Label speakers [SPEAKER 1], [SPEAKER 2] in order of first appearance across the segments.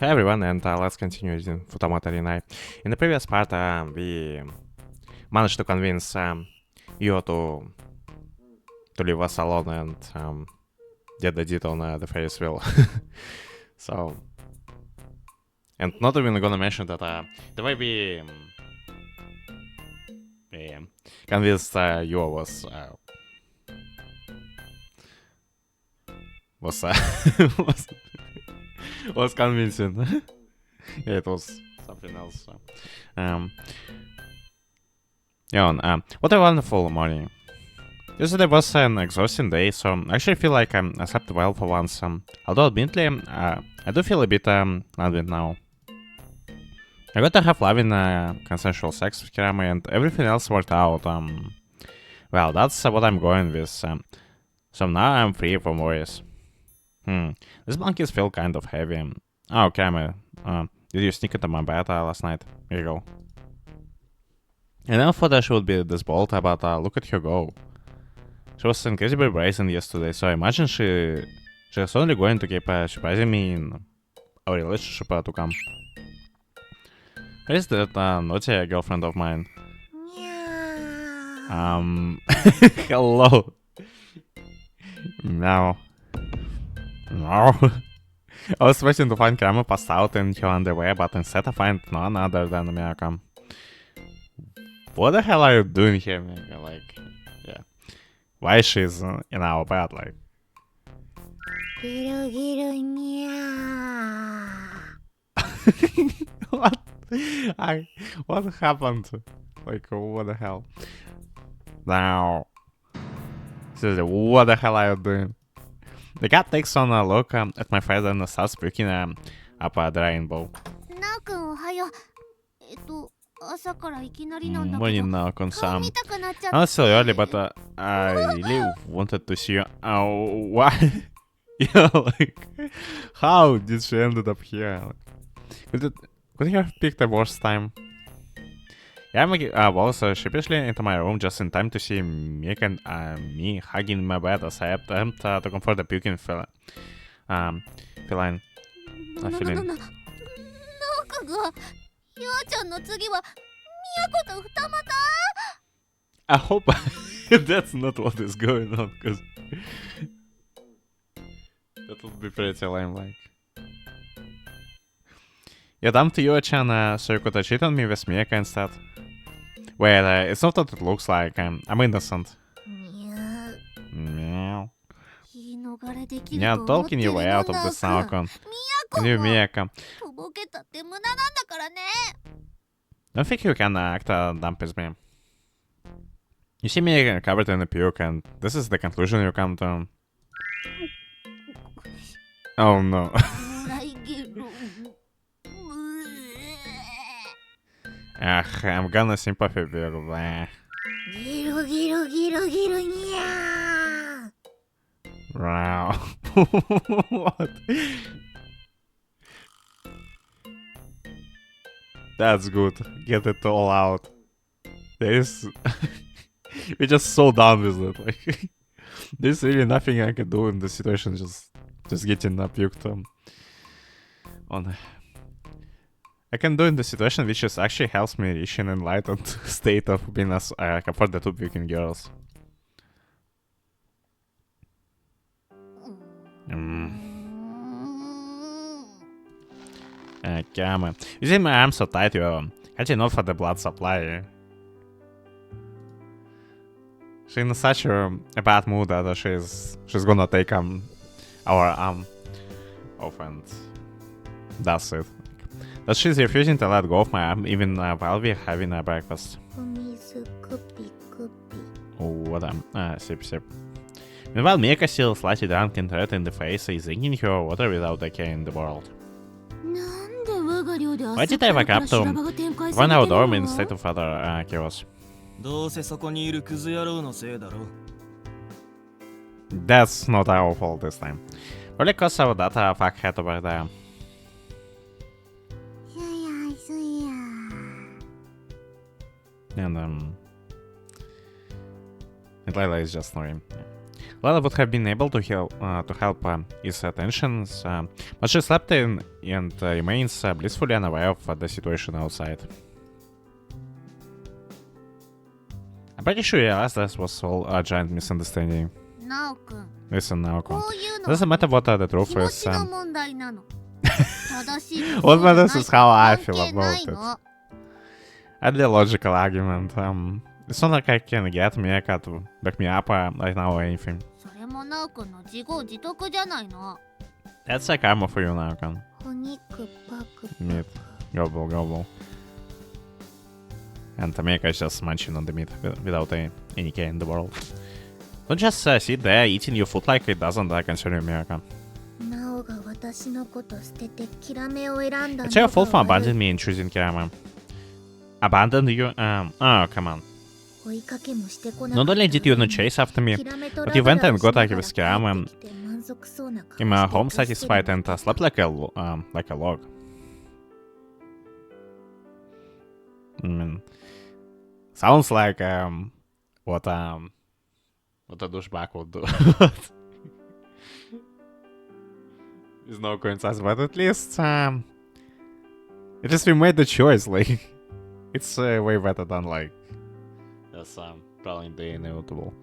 [SPEAKER 1] Hi everyone, and let's continue using Futamata Ren'ai. In the previous part, we managed to convince Io to leave us alone and get the deed on the Ferris wheel. So, and not even gonna mention that the way we convinced Io was was was convincing. Yeah, it was something else. Um, what a wonderful morning. Yesterday was an exhausting day, so I actually feel like I slept well for once. Although admittedly, I do feel a bit unwin now. I got to have loving consensual sex with Kirame, and everything else worked out. Well, that's what I'm going with. So now I'm free from worries. These blankets feel kind of heavy. Oh, Kirame, did you sneak into my bed last night? Here you go. I never thought I should be this bold, but look at her go. She was incredibly brazen yesterday, so I imagine she's only going to keep surprising me in our relationship to come. Where is that naughty girlfriend of mine? Hello. Meow. No. I was waiting to find Kirame passed out in her underwear, but instead I find none other than Miyaka. What the hell are you doing here, Miyaka? Like, yeah. Why she's in our bed, like? What? What happened? Like, what the hell? Now, seriously, what the hell are you doing? The cat takes on a look at my face and starts picking up the rainbow. Morning, Kun-san. I know it's still early, but I really wanted to see you. Oh, why? Yeah, like, how did she ended up here? Could you have picked a worse time? Yeah, I was sheepishly into my room just in time to see Mick and me hugging my bed as I attempt to comfort the puking feline. Feline. I hope that's not what is going on, because that would be pretty lame, like. Yeah, damn to you, Chan, so you could cheat on me with Mieka instead. Wait, it's not what it looks like. I'm innocent. Meow. Yeah, talking your way out of the Snowcon. And you, Mieka. Don't think you can act dumb as me. You see me covered in a puke, and this is the conclusion you come to. Oh no. I'm gonna sympathy feel. Wow. What? That's good. Get it all out. There's... We're just so done with it. Like, there's really nothing I can do in this situation. Just getting puked on. I can do in the situation, which is actually helps me reach an enlightened state of being for the two puking girls. Kirame. You see my arms so tight, you're catching not for the blood supply. She's in such a bad mood that she's gonna take our arm off, and that's it. That she's refusing to let go of my arm even while we're having a breakfast. Oh, what sip. Meanwhile, Mika, still slightly drunk and red in the face, is drinking her water without a care in the world. Why did I wake up to run our dorm in a state of utter chaos? That's not our fault this time. Probably cause of that fuckhead over there. And Lila is just snoring. Well, I would have been able to help his attentions, but she slept in and remains blissfully unaware of the situation outside. I'm pretty sure this was all a giant misunderstanding. Listen, Naoko. Doesn't matter what the truth is. What matters is how I feel about it. The logical argument. It's not like I can get Mika to back me up right now or anything. That's a karma for you, Naoko. Meat. Gobble. And Mika is just munching on the meat without any care in the world. Don't just sit there eating your food like it doesn't concern you, Mika. It's your fault for abandoning me and choosing Kirame. Abandoned you? Oh, come on. Not only did you not chase after me, but you went and got out with Kirame. Came home satisfied and slept like a log. I mean, sounds like what a douchebag would do. There's no coincidence, but at least we made the choice. Like, it's way better than like just probably the inevitable.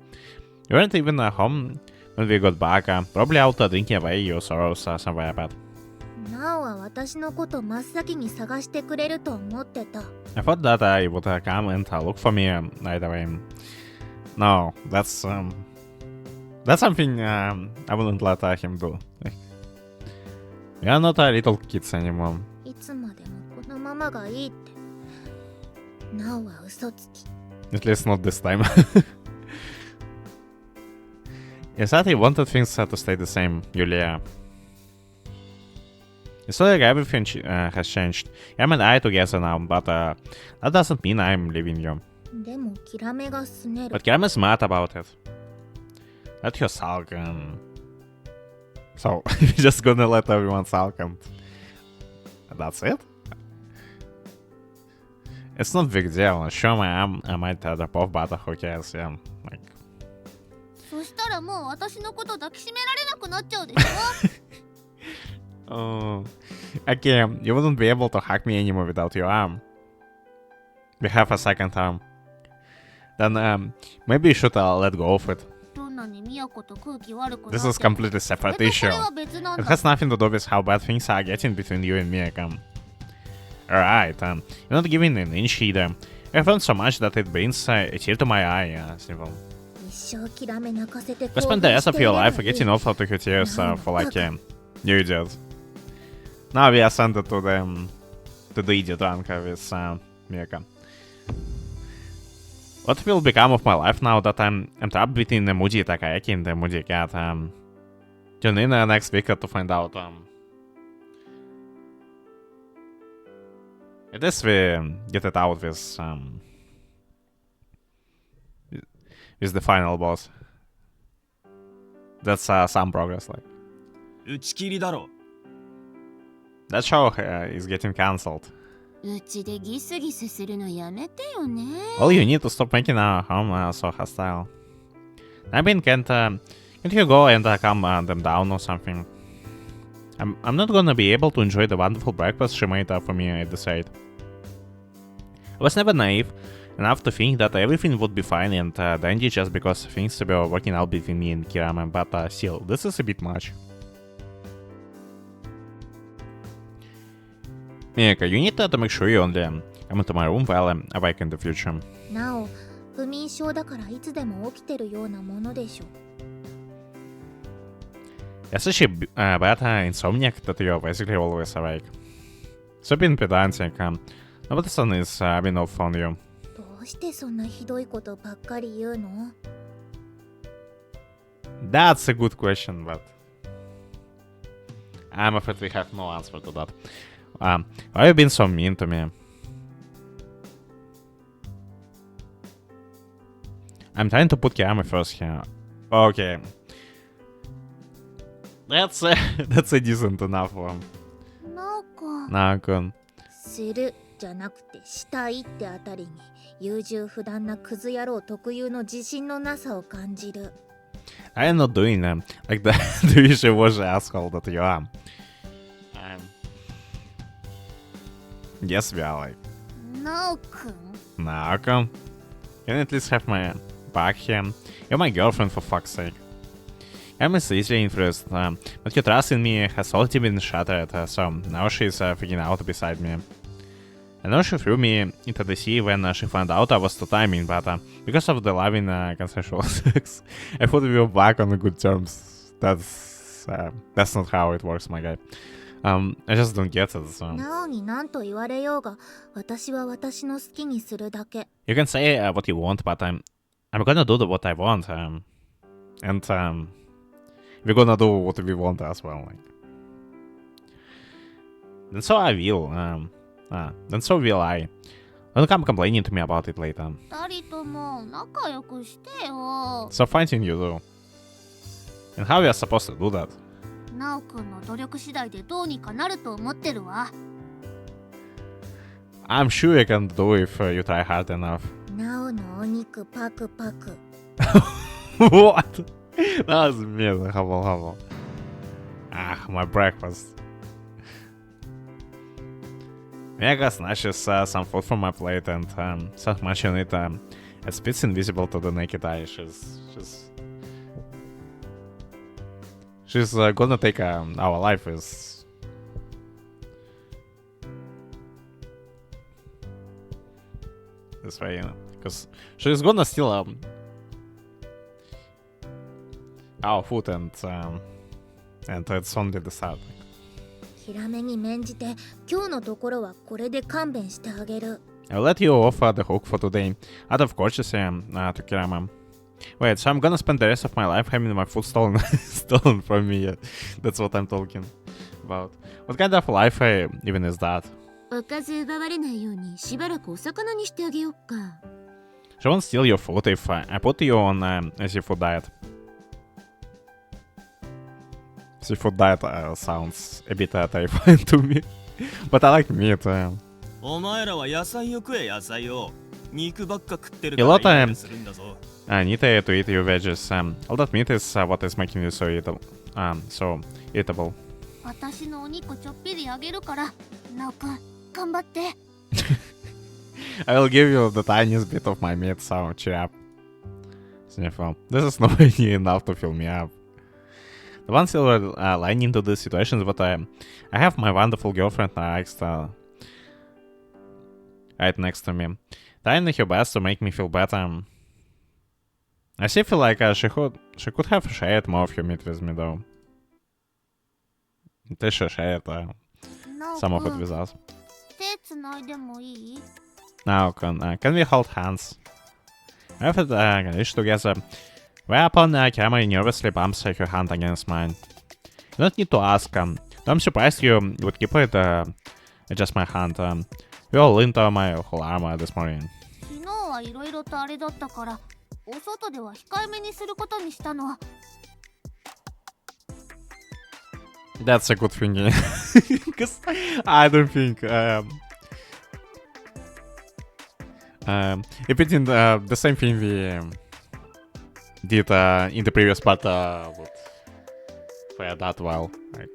[SPEAKER 1] You weren't even home when we got back. Probably out drinking away your sorrows somewhere bad. I thought that he would come and look for me right away. No, that's something I wouldn't let him do. Like, we are not little kids anymore. At least not this time. He said he wanted things to stay the same, Yulia. It's like everything has changed. I'm and I together now, but that doesn't mean I'm leaving you. But Kirame's mad about it. Let her sulk and... So, we're just gonna let everyone sulk and that's it? It's not a big deal. Sure, I might drop off, but who cares? Yeah, like... Oh, okay, you wouldn't be able to hack me anymore without your arm. We have a second arm. Then maybe you should let go of it. This is a completely separate issue. It has nothing to do with how bad things are getting between you and Mika. Alright, you're not giving an inch either. I've learned so much that it brings a tear to my eye, simple. You spend the rest of your life getting off to your tears for like you idiot. Now we are sent to the idiot rank with Mika. What will become of my life now that I'm trapped between the Moody Takayaki and the Moody Cat? Tune in next week to find out. At least we get it out with the final boss. That's some progress, like. That show is getting cancelled. Well, you need to stop making our home so hostile. I mean, can't you go and calm them down or something? I'm not gonna be able to enjoy the wonderful breakfast she made for me at the side. I was never naive enough to think that everything would be fine and dandy just because things were working out between me and Kirame, but still, this is a bit much. Mika, you need to make sure you only come into my room while I'm awake in the future. You're such a bad insomniac that you're basically always awake. So being pedantic, but the sun is rubbing off on you. That's a good question, but I'm afraid we have no answer to that. Why have you been so mean to me? I'm trying to put Kirame first here. Okay. That's a decent enough one. Naoko. I am not doing like the usual was asshole that you are. Yes, we are like.
[SPEAKER 2] なおくん
[SPEAKER 1] Nah, okay. Can you at least have my back here? You're my girlfriend, for fuck's sake. I'm easily influenced, but your trust in me has already been shattered, so now she's freaking out beside me. I know she threw me into the sea when she found out I was too timing, but because of the loving consensual sex, I thought we were back on good terms. That's not how it works, my guy. I just don't get it, so...
[SPEAKER 2] なおに何と言われようが私は私の好きにするだけ
[SPEAKER 1] You can say what you want, but I'm gonna do what I want, and we're gonna do what we want as well. Like. And so I will. Then so will I. Don't come complaining to me about it later.
[SPEAKER 2] 二人とも仲良くしてよ
[SPEAKER 1] So fighting you do. And how we are supposed to do that?
[SPEAKER 2] なおくんの努力次第でどうにかなると思ってるわ
[SPEAKER 1] I'm sure you can do if you try hard enough.
[SPEAKER 2] なおのお肉パクパク
[SPEAKER 1] What? That was mean. Hubble. My breakfast. Mega snatches some food from my plate and so much on it. It spits invisible to the naked eye. She's gonna take our life is. This way, you know, because she's gonna steal our food and it's only the start.
[SPEAKER 2] ヒラメに免じて今日のところはこれで勘弁してあげる
[SPEAKER 1] I'll let you off the hook for today, out of courtesy to Kirame. Wait, so I'm gonna spend the rest of my life having my food stolen from me. That's what I'm talking about. What kind of life even is that?
[SPEAKER 2] おかず奪われないようにしばらくお魚にしてあげようか
[SPEAKER 1] She won't steal your food if I put you on a seafood diet. Seafood diet sounds a bit terrifying to me, but I like meat.
[SPEAKER 3] お前らは野菜を食え野菜を肉ばっか食ってる
[SPEAKER 1] A
[SPEAKER 3] から
[SPEAKER 1] lot
[SPEAKER 3] イライ
[SPEAKER 1] of
[SPEAKER 3] ラするんだぞ
[SPEAKER 1] I need to eat your veggies. All that meat is what is making you so eatable.
[SPEAKER 2] 私のお肉ちょっぴりあげるからなおくん頑張って
[SPEAKER 1] I will give you the tiniest bit of my meat, so cheer up. Sniffle. This is not really enough to fill me up. The one silver lining to this situation is that I have my wonderful girlfriend right next to me, trying her best to make me feel better. I still feel like she could have shared more of her meat with me though. They should share some of it with us.
[SPEAKER 2] 手つないでもいい
[SPEAKER 1] Now can we hold hands? We have a reach together. Whereupon Kirame nervously bumps her hand against mine. You don't need to ask. I'm surprised you would keep it just my hand. You all into my whole armor this morning.
[SPEAKER 2] 昨日はいろいろとあれだったからお外では控えめにすることにしたの
[SPEAKER 1] That's a good thing, because I don't think repeating the same thing we did in the previous part would fare that well. Like,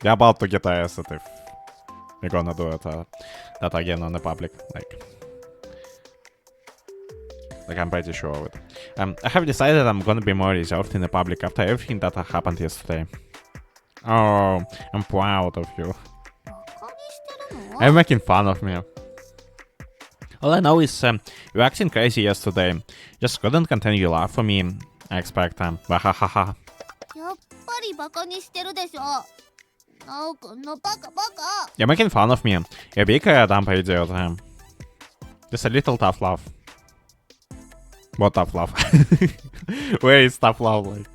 [SPEAKER 1] we're about to get arrested if we're gonna do it that again on the public. Like I'm pretty sure of it. I have decided I'm gonna be more reserved in the public after everything that happened yesterday. Oh, I'm proud of you.
[SPEAKER 2] バカにしてるの
[SPEAKER 1] Are you making fun of me? All I know is you were acting crazy yesterday. Just couldn't contain your love for me. I expect. Wahahaha.
[SPEAKER 2] やっぱりバカにしてるでしょなおくんのバカバカ
[SPEAKER 1] You're making fun of me. You're big dumb idiot. Just a little tough love. What tough love? Where is tough love? Like,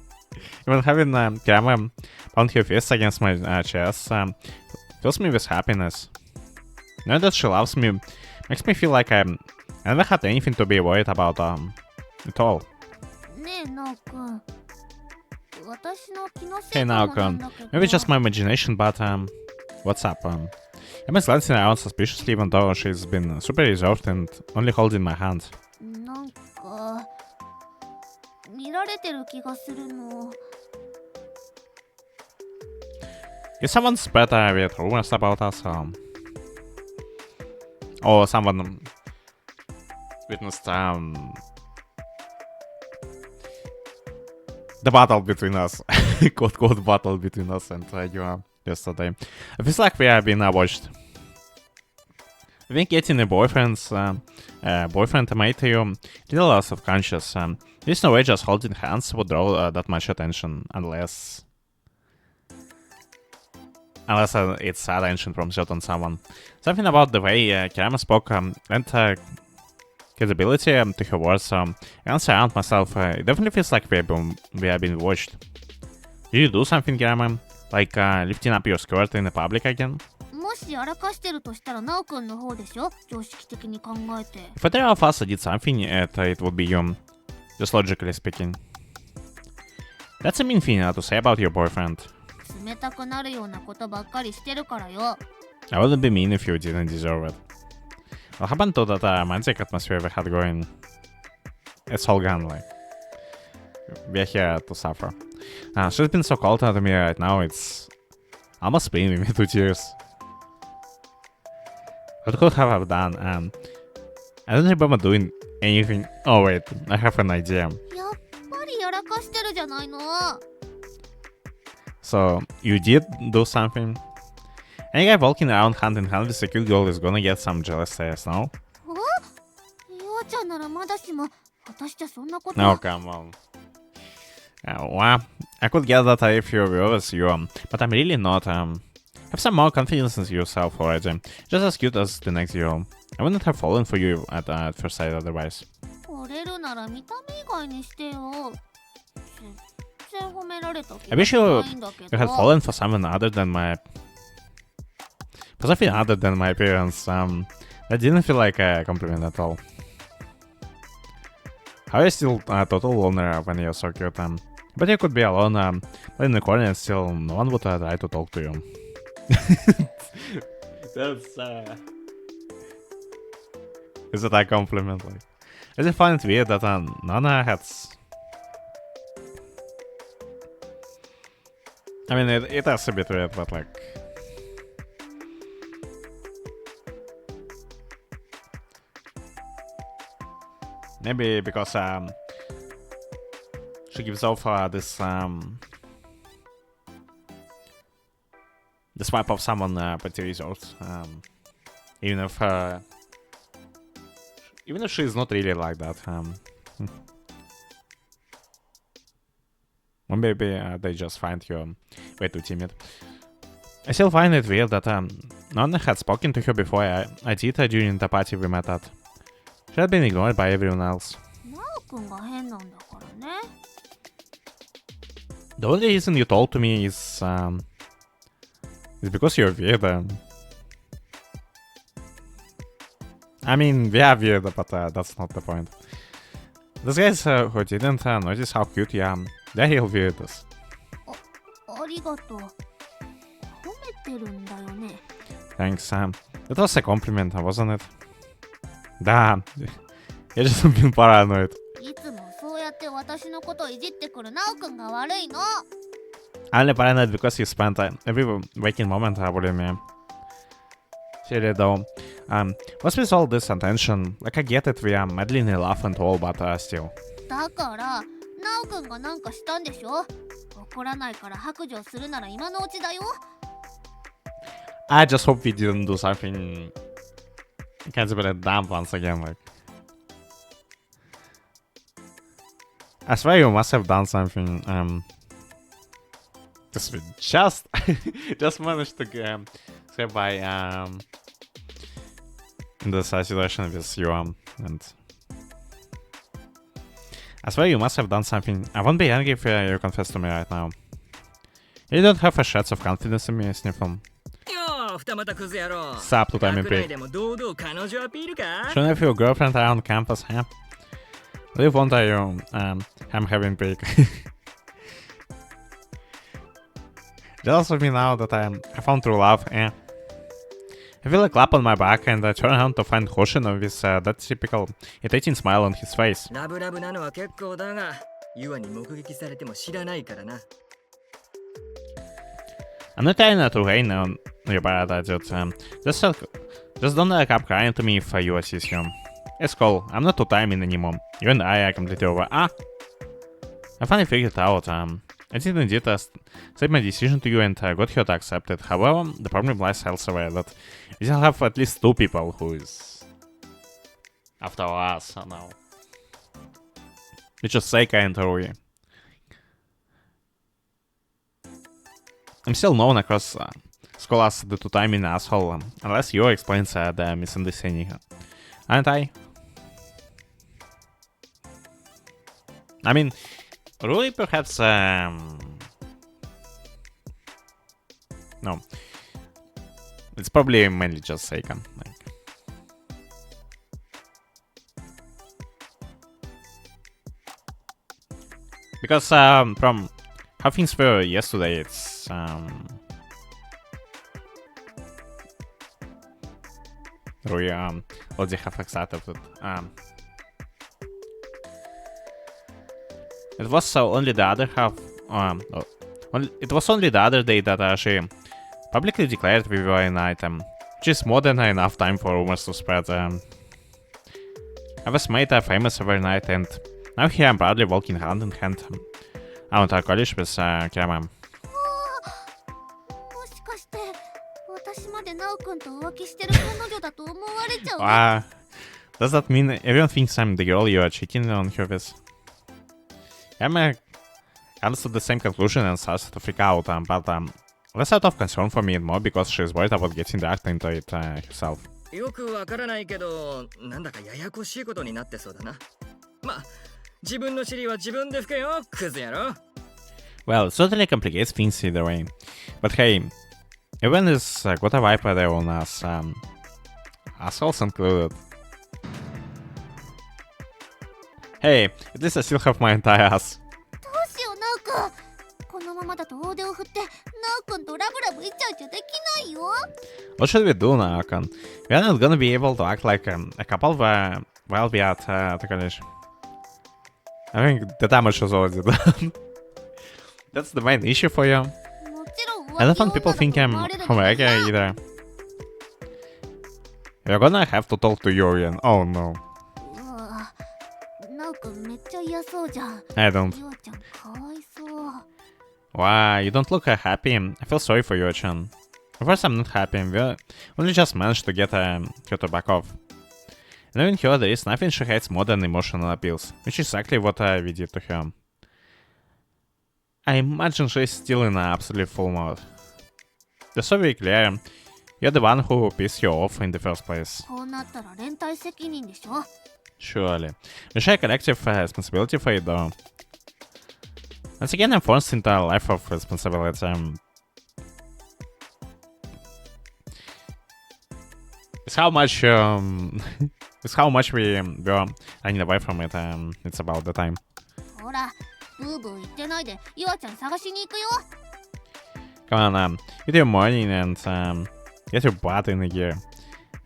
[SPEAKER 1] even having Kirame pound her fist against my chest fills me with happiness. Knowing that she loves me makes me feel like I never had anything to be worried about at all.
[SPEAKER 2] ねえなおくん私の気のせ
[SPEAKER 1] Hey
[SPEAKER 2] いか
[SPEAKER 1] now,
[SPEAKER 2] もなんだけど
[SPEAKER 1] maybe just my imagination, but what's up? Emma's glancing around suspiciously, even though she's been super reserved and only holding my hand.
[SPEAKER 2] なんかじられてる気がするの。
[SPEAKER 1] If someone spread weird rumors about us, or someone witnessed the battle between us, quote battle between us and you yesterday. It feels like we have been watched. I think getting a boyfriend made you little loss of conscience. There's no way just holding hands would draw that much attention unless it's attention from certain someone. Something about the way Kirame spoke lent credibility to her words. I can't say around myself. It definitely feels like we have been watched. Did you do something, Kirame? Like lifting up your skirt in the public again?
[SPEAKER 2] もしやらかしてるとしたらナオくんの方でしょ、常識的に考えて。
[SPEAKER 1] If either of us did something, it would be you. Just logically speaking. That's a mean thing to say about your boyfriend.
[SPEAKER 2] 冷たくなるようなことばっかりしてるからよ。
[SPEAKER 1] I wouldn't be mean if you didn't deserve it. What happened to that romantic atmosphere we had going? It's all gone, like. We're here to suffer. She's been so cold to me right now, it's almost bringing me to tears. What could have done? I don't remember doing anything. Oh wait, I have an idea.
[SPEAKER 2] やっぱりやらかしてるじゃないの。
[SPEAKER 1] So, you did do something? Any guy walking around hand in hand with a cute girl is gonna get some jealous stares, no?
[SPEAKER 2] ようちゃんならまだしも、私じゃそんなこと。
[SPEAKER 1] No, come on. Well, I could get that if you were with you, but I'm really not. Have some more confidence in yourself already. Just as cute as the next girl. I wouldn't have fallen for you at first sight otherwise.
[SPEAKER 2] 惚れるなら見た目以外にしてよ。全然褒められた気
[SPEAKER 1] I
[SPEAKER 2] が
[SPEAKER 1] wish
[SPEAKER 2] しないんだけ
[SPEAKER 1] you
[SPEAKER 2] ど。
[SPEAKER 1] had fallen for someone other than for something other than my appearance. That didn't feel like a compliment at all. How are you still total loner when you're so cute? But you could be alone, in the corner and still no one would try to talk to you. That's is it a compliment? Like, I just find it weird that Nana has. I mean, it is a bit weird, but like. Maybe because she gives off this the swipe of someone pretty resource. Even if she's not really like that. Or maybe they just find you way too timid. I still find it weird that Nonna had spoken to her before I did during the party we met at. She had been ignored by everyone else.
[SPEAKER 2] ナオくんが変なんだからね。
[SPEAKER 1] The only reason you told to me is because you're weird. I mean, we are weird, but that's not the point. Those guys who didn't notice how cute you are, they're real weirdos.
[SPEAKER 2] ありがとう。褒めてるんだよね。
[SPEAKER 1] Thanks, that was a compliment, wasn't it? Damn, you're just being paranoid.
[SPEAKER 2] いつもそうやって私のことをいじってくるナオくんが悪いの。
[SPEAKER 1] I'm only paranoid because you spent every waking moment with me. Seriously though, what's with all this attention? Like I get it, we are madly in love and all, but still.
[SPEAKER 2] だからナオくんがなんかしたんでしょ。怒らないから白状するなら今のうちだよ。
[SPEAKER 1] I just hope we didn't do something considerably dumb once again, like. I swear you must have done something, just managed to get by, in this situation with you, and I swear you must have done something. I won't be angry if you confess to me right now. You don't have a shred of confidence in me, Sniffle.
[SPEAKER 3] よ二股クズ野郎
[SPEAKER 1] Sup, to time
[SPEAKER 3] 学内
[SPEAKER 1] pig.
[SPEAKER 3] でも堂々彼女アピールか
[SPEAKER 1] Shouldn't have your girlfriend around campus, huh? Live on you, I'm having pig. Jealous of me now that I found true love, eh? I feel a clap on my back and I turn around to find Hoshino with that typical irritating smile on his face.
[SPEAKER 3] ラブラブなのは結構だが
[SPEAKER 4] ユアに目撃されても知らないからな。
[SPEAKER 1] I'm not trying to rain on your bad dude. Just don't come crying to me if you assist you. It's cool. I'm not too timing anymore. You and I are completely over. I finally figured it out. I did indeed say my decision to you and got her to accept it. However, the problem lies elsewhere. That we still have at least 2 people who is after us now. Which is Seika and Rui. I'm still known across school as the 2-timing asshole, unless you explains the misunderstanding. Aren't I? I mean, Rui perhaps... no. It's probably mainly just Seika. Because from how things were yesterday, it's we already have accepted it. It was only the other half. It was only the other day that she publicly declared we were an item, which is more than enough time for rumors to spread. I was made famous overnight, and now here I'm proudly walking hand in hand out of college with Kirame.
[SPEAKER 2] もしかして私までナオ君と浮気してる彼女だと思われちゃう。
[SPEAKER 1] Does that mean everyone thinks I'm the girl you are cheating on her with? Kirame comes to the same conclusion and starts to freak out, but less out of concern for me and more because she's worried about getting dragged into it herself.
[SPEAKER 4] よくわからないけど、なんだかややこしいことになってそうだな。ま、自分の尻は自分で拭けよ、クズ野郎。
[SPEAKER 1] Well, it certainly complicates things either way. But hey, everyone is got a vibe there on us, assholes included. Hey, at least I still have my entire ass.
[SPEAKER 2] どうしよう、ナオ君。このままだと大手を振ってナオ君とラブラブイチャイチャできないよ。
[SPEAKER 1] What should we do now, Akon? We are not gonna be able to act like a couple while we are at the college. I think the damage was already done. That's the main issue for you.
[SPEAKER 2] もちろん
[SPEAKER 1] I don't want people think I'm homewrecker either. We're gonna have to talk to Yorian. Oh no.
[SPEAKER 2] うわ、ナオ君めっちゃ嫌そうじゃん。
[SPEAKER 1] I don't.
[SPEAKER 2] ユアちゃんかわいそう。
[SPEAKER 1] Why? You don't look happy. I feel sorry for Yo-chan. Of course I'm not happy. We only just managed to get her to back off. And even her, there is nothing she hates more than emotional appeals, which is exactly what we did to her. I imagine she's still in an absolute full mode. That's so very clear. You're the one who pissed her off in the first place.
[SPEAKER 2] こうなったら連帯責任でしょ。
[SPEAKER 1] Surely. We share collective responsibility for it though. Once again, I'm forced into a life of responsibility. It's how much it's how much we were running away from it. It's about the time.
[SPEAKER 2] ほら、ブーブー言ってないでユアちゃん探しに行くよ。
[SPEAKER 1] Come on, get your morning and get your butt in gear.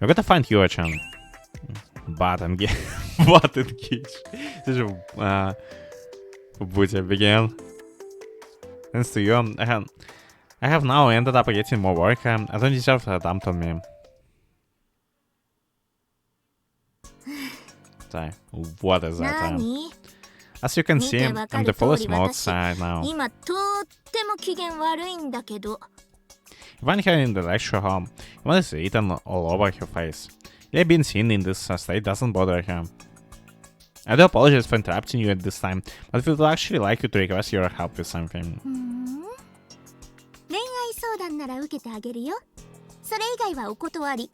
[SPEAKER 1] We gotta find Yo-chan. Butt and gear. Butt and gear. This is Buddha began. Thanks to you, I have now ended up getting more work. I don't deserve that dumped on me. Sorry, what is that?
[SPEAKER 5] 何
[SPEAKER 1] As you can see, I'm the fullest mode side now.
[SPEAKER 5] 今とっても機嫌悪いんだけど
[SPEAKER 1] When here in the lecture hall, one is written all over her face. Yeah, being seen in this state doesn't bother her. I do apologize for interrupting you at this time, but we would actually like you to request your help with something.
[SPEAKER 5] ふーん恋愛相談なら受けてあげるよそれ以外はお断り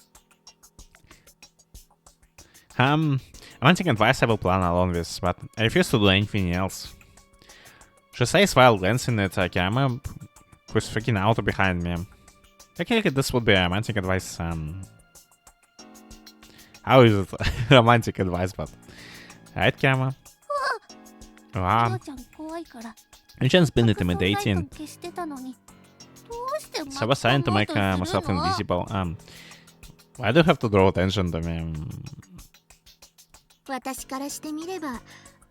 [SPEAKER 1] I'm wanting advice I will plan alone with, but I refuse to do anything else. She says while glancing at Kirame, who's freaking out behind me. Technically, this would be romantic advice. How is it romantic advice, but... Right, Kirame?
[SPEAKER 2] ユ
[SPEAKER 1] Wow,
[SPEAKER 2] アちゃん怖いから。
[SPEAKER 1] Yuchan's been
[SPEAKER 2] 存在
[SPEAKER 1] intimidating.
[SPEAKER 2] 感消してたのに。どうして
[SPEAKER 1] So I was trying to make myself invisible. Why do you have to draw attention to me?
[SPEAKER 5] 私からしてみれば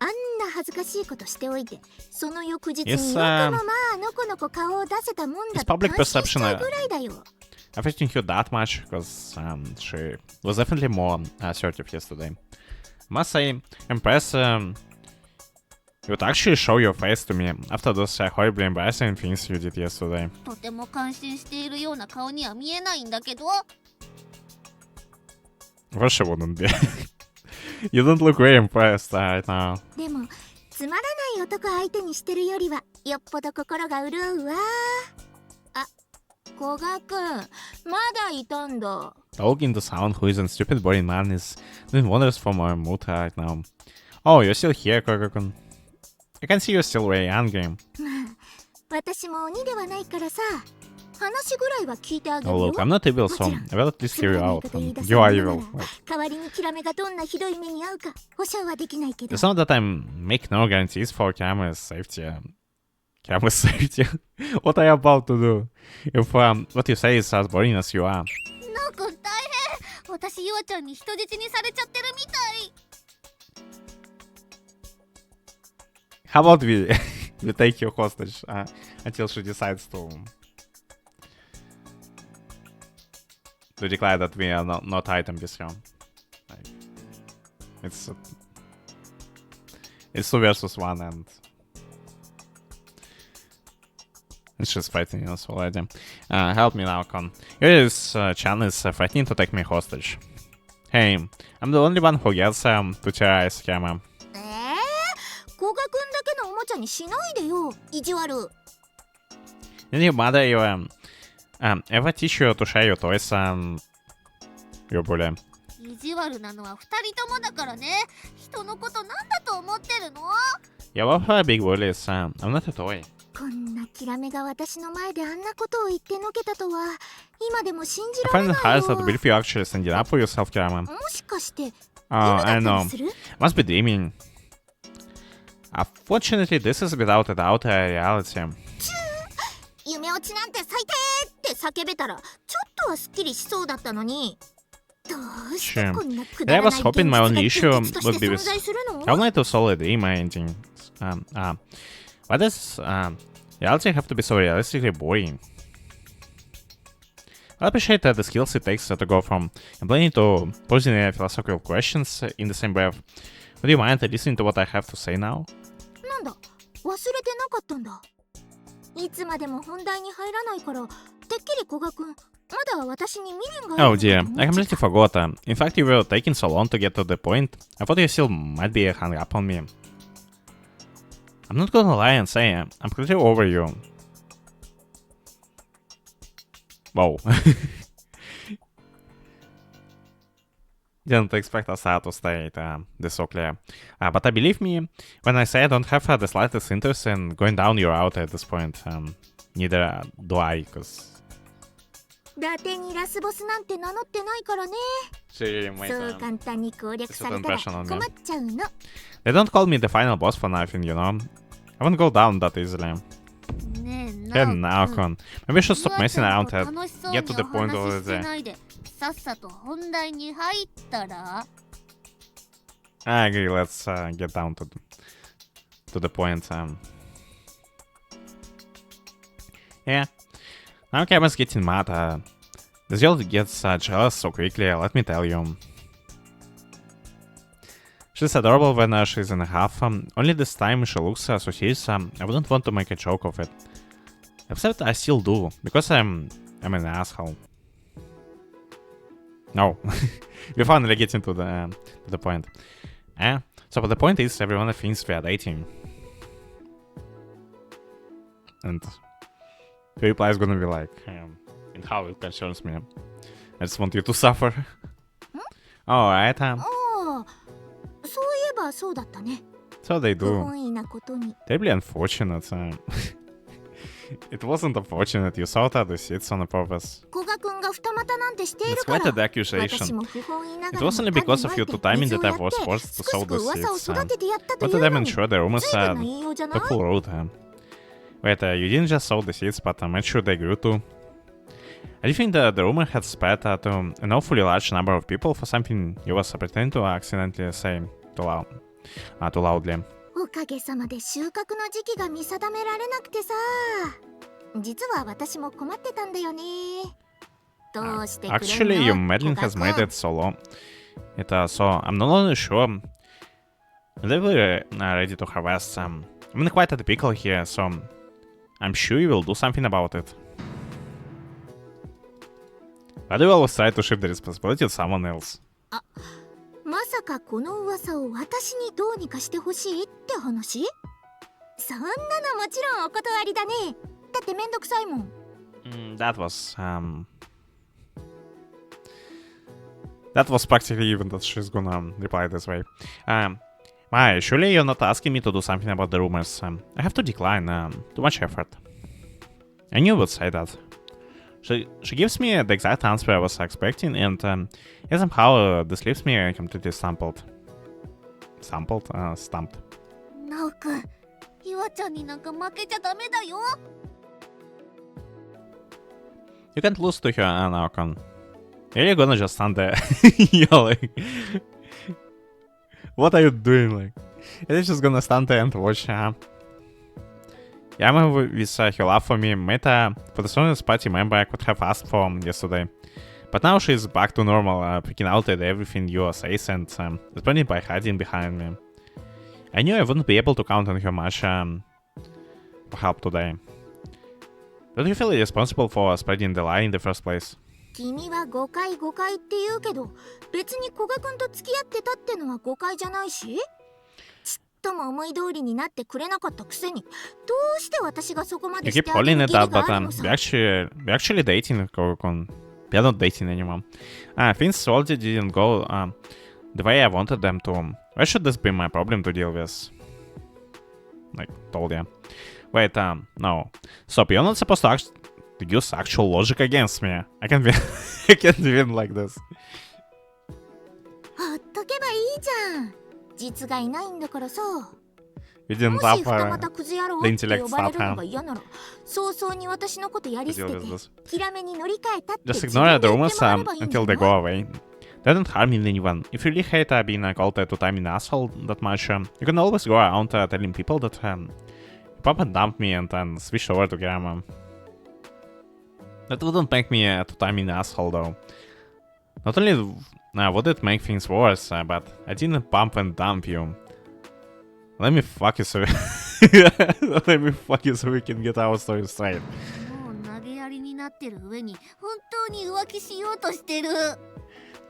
[SPEAKER 5] あんな恥ずかしいことしておいて、その翌日によ
[SPEAKER 1] Yes,
[SPEAKER 5] くもまあのこのこ顔を出せたもんだ
[SPEAKER 1] his
[SPEAKER 5] と
[SPEAKER 1] public
[SPEAKER 5] 感心し
[SPEAKER 1] perception
[SPEAKER 5] ちゃうぐらいだよ。
[SPEAKER 1] affecting you that much because she was definitely more assertive yesterday. Must say, impressed you would actually show your face to me after those horribly embarrassing things you did yesterday.
[SPEAKER 2] とても感心しているような顔には見えないんだけど。
[SPEAKER 1] Of course she wouldn't be. You don't look very impressed right now.
[SPEAKER 5] でもつまらない男相手にしてるよりはよっぽど心が潤うわ。あ、古賀くん、まだいたんだ。
[SPEAKER 1] Talking to someone who isn't stupid boring man is doing wonders for my mood right now. Oh, you're still here, Koga-kun. I can see you're still very angry.
[SPEAKER 5] まあ私も鬼ではないからさ、話ぐらいは聞いてあげる
[SPEAKER 1] Oh,
[SPEAKER 5] よ。
[SPEAKER 1] look, I'm not evil, so I will at least hear you out. You are evil. Like,
[SPEAKER 5] 代わりにキラメがどんなひどい目に遭うか保証はできないけど。
[SPEAKER 1] it's not that I make no guarantees for Kirame's safety. Kirame's safety? What are you about to do? If what you say is as boring as you are.
[SPEAKER 2] なおくん大変。私ゆあちゃんに人質にされちゃってるみたい。
[SPEAKER 1] How about we take you hostage until she decides to declare that we are not item this round. Like, it's 2 versus 1 and she's fighting us already. Help me now, Con. This Chan is threatening to take me hostage. Hey, I'm the only one who gets to terrorize Kirame.
[SPEAKER 5] 古賀くんだけのおもちゃにしないでよ、意地悪。
[SPEAKER 1] Did your mother ever teach you to share your toys, your bully?
[SPEAKER 2] 意地悪なのは2人ともだからね。人のことなんだと思ってるの？
[SPEAKER 1] Yeah, well, her big bully is I'm not a toy.
[SPEAKER 5] こんなキラメが私の前であんなことを言ってのけたとは今でも信じ
[SPEAKER 1] I
[SPEAKER 5] られ
[SPEAKER 1] find it
[SPEAKER 5] ない
[SPEAKER 1] hard to
[SPEAKER 5] よ。
[SPEAKER 1] believe you actually standing up for yourself, Kirame.
[SPEAKER 5] もしかして夢
[SPEAKER 1] Oh,
[SPEAKER 5] だ
[SPEAKER 1] I
[SPEAKER 5] った
[SPEAKER 1] know.
[SPEAKER 5] りする？
[SPEAKER 1] Must be dreaming. Unfortunately, this is without a doubt a reality.
[SPEAKER 5] 夢落ちなんて最低って叫べたらちょっとはすっきりしそうだったのに。どうしてこんなくだ
[SPEAKER 1] I
[SPEAKER 5] らない
[SPEAKER 1] was hoping my only
[SPEAKER 5] 現実
[SPEAKER 1] issue
[SPEAKER 5] が現実とし
[SPEAKER 1] would
[SPEAKER 5] て
[SPEAKER 1] be
[SPEAKER 5] 存
[SPEAKER 1] with
[SPEAKER 5] 在するの？
[SPEAKER 1] I would like to solve a dream ending. Why does reality have to be so realistically boring? I appreciate the skills it takes to go from complaining to posing philosophical questions in the same breath. Would you mind listening to what I have to say now?
[SPEAKER 5] なんだ、忘れてなかったんだ。いつまでも本題に入らないから、てっきり古賀くん、まだ私に未練があ
[SPEAKER 1] Oh
[SPEAKER 5] る
[SPEAKER 1] dear,
[SPEAKER 5] のかと
[SPEAKER 1] I
[SPEAKER 5] 思っちゃ
[SPEAKER 1] completely
[SPEAKER 5] った。
[SPEAKER 1] forgot. In fact, you were taking so long to get to the point. I thought you still might be hung up on me. I'm not gonna lie and say I'm completely over you. Wow. Didn't expect us to state this so clear. But I believe me when I say I don't have the slightest interest in going down your route at this point. Neither do I, because
[SPEAKER 5] 伊達にラスボスなんて名乗ってないからね。
[SPEAKER 1] she really made
[SPEAKER 5] そう簡単に攻略されたら
[SPEAKER 1] It's an impression on me.
[SPEAKER 5] 困っちゃうの。
[SPEAKER 1] They don't call me the final boss for nothing, you know? I won't go down that easily.
[SPEAKER 2] ねえ
[SPEAKER 1] Hey,
[SPEAKER 2] なおくん。
[SPEAKER 1] Naokon. Maybe I should stop
[SPEAKER 2] ゆあ
[SPEAKER 1] messing
[SPEAKER 2] ちゃん
[SPEAKER 1] around
[SPEAKER 2] と
[SPEAKER 1] and
[SPEAKER 2] 楽しそうに
[SPEAKER 1] get to the
[SPEAKER 2] お
[SPEAKER 1] point
[SPEAKER 2] 話
[SPEAKER 1] over
[SPEAKER 2] しして
[SPEAKER 1] there.
[SPEAKER 2] ないでさっさと本題に入ったら？
[SPEAKER 1] I agree, let's get down to the point. Yeah. Now Kirame's getting mad. This girl gets jealous so quickly, let me tell you. She's adorable when she's in a half. Only this time she looks so serious. I wouldn't want to make a joke of it. Except I still do, because I'm an asshole. No. We finally get into the point. So the point is everyone thinks we are dating. And the reply is gonna be like, and how it concerns me. I just want you to suffer. Alright,
[SPEAKER 5] ああ、そういえばそうだったね。
[SPEAKER 1] so they
[SPEAKER 5] 不
[SPEAKER 1] do.
[SPEAKER 5] 本意なことに。
[SPEAKER 1] Terribly unfortunate. It wasn't unfortunate, you sought out the seats on purpose.
[SPEAKER 5] 古賀くんが二股なんてしている
[SPEAKER 1] It's
[SPEAKER 5] か
[SPEAKER 1] quite a
[SPEAKER 5] ら。
[SPEAKER 1] accusation.
[SPEAKER 5] 私も不本意な
[SPEAKER 1] It
[SPEAKER 5] がらも
[SPEAKER 1] wasn't because of you to timing that I was forced to
[SPEAKER 5] 少
[SPEAKER 1] sow
[SPEAKER 5] し
[SPEAKER 1] the
[SPEAKER 5] 噂を
[SPEAKER 1] seeds.
[SPEAKER 5] 育ててやったと
[SPEAKER 1] But
[SPEAKER 5] いう
[SPEAKER 1] to
[SPEAKER 5] のに。
[SPEAKER 1] demonstrate the rumors
[SPEAKER 5] 随分な言いようじゃない？
[SPEAKER 1] took full root. Wait, you didn't just sow the seeds, but I'm sure they grew too. I think that the rumor had spread to an awfully large number of people for something you was pretending to accidentally say too loudly.
[SPEAKER 5] おかげさまで収穫の時期が見定められなくてさ。実は私も困ってたんだよね。どうしてくれんの？
[SPEAKER 1] Actually, your meddling has made it so long. So I'm not only sure that we're ready to harvest. I'm quite at the pickle here, so I'm sure you will do something about it. But you always try to shift the responsibility to someone else.
[SPEAKER 5] まさかこの噂を私にどうにかしてほしいって話？そんなのもちろんお断りだね。だってめんどくさいもん。
[SPEAKER 1] That was practically even that she's gonna reply this way. Mai, surely you're not asking me to do something about the rumors. I have to decline. Too much effort. I knew you would say that. She gives me the exact answer I was expecting, and somehow this leaves me completely stumped. Stumped? Stumped.
[SPEAKER 2] ナオくん、ひわちゃんになんか負けちゃダメだよ。
[SPEAKER 1] You can't lose to her, Naokon. You're gonna just stand there yelling. What are you doing, like? You're just gonna stand there and watch, Yama, with her love for me, made for the strongest party member I could have asked for yesterday. But now she's back to normal, picking out at everything you say and responding by hiding behind me. I knew I wouldn't be able to count on her much for help today. Don't you feel responsible for spreading the lie in the first place?
[SPEAKER 5] 君は誤解って言うけど、別に古賀くんと付き合ってたってのは誤解じゃないし、ちっとも思い通りになってくれなかったくせに、どうして私がそこまで
[SPEAKER 1] You
[SPEAKER 5] し
[SPEAKER 1] keep
[SPEAKER 5] てあげ
[SPEAKER 1] calling
[SPEAKER 5] る
[SPEAKER 1] it
[SPEAKER 5] 義理
[SPEAKER 1] out,
[SPEAKER 5] が
[SPEAKER 1] but
[SPEAKER 5] あるのさ。
[SPEAKER 1] we're actually dating, Kokon. We're not dating anymore. Things already didn't go the way I wanted them to. Why should this be my problem to deal with? Like, told ya. Wait, no. Stop, you're not supposed to use actual logic against me. I can't win like this.
[SPEAKER 5] ほっとけばいいじゃん。実がいないんだからさ。
[SPEAKER 1] You didn't
[SPEAKER 5] もし
[SPEAKER 1] have
[SPEAKER 5] 二股クズ野郎
[SPEAKER 1] the
[SPEAKER 5] って
[SPEAKER 1] intellect
[SPEAKER 5] 呼ばれ
[SPEAKER 1] start
[SPEAKER 5] るの
[SPEAKER 1] hand
[SPEAKER 5] が嫌なら、早々に私のことやり捨てて、キラメに乗り換えたって
[SPEAKER 1] Just
[SPEAKER 5] 自
[SPEAKER 1] ignore
[SPEAKER 5] 分
[SPEAKER 1] the
[SPEAKER 5] で言っ
[SPEAKER 1] rumors
[SPEAKER 5] てもらえばいいんじゃ
[SPEAKER 1] until
[SPEAKER 5] な
[SPEAKER 1] they
[SPEAKER 5] い？
[SPEAKER 1] go away. They don't harm anyone. If you really hate being called a two-timing asshole that much, you can always go around telling people that Papa dumped me and then switched over to Kirame. That wouldn't make me a two-timing asshole though. Not only would it make things worse, but I didn't bump and dump you. Let me fuck you so Let me fuck you so we can get our story straight.
[SPEAKER 2] もう投げやりになってる上に本当に浮気しようとしてる。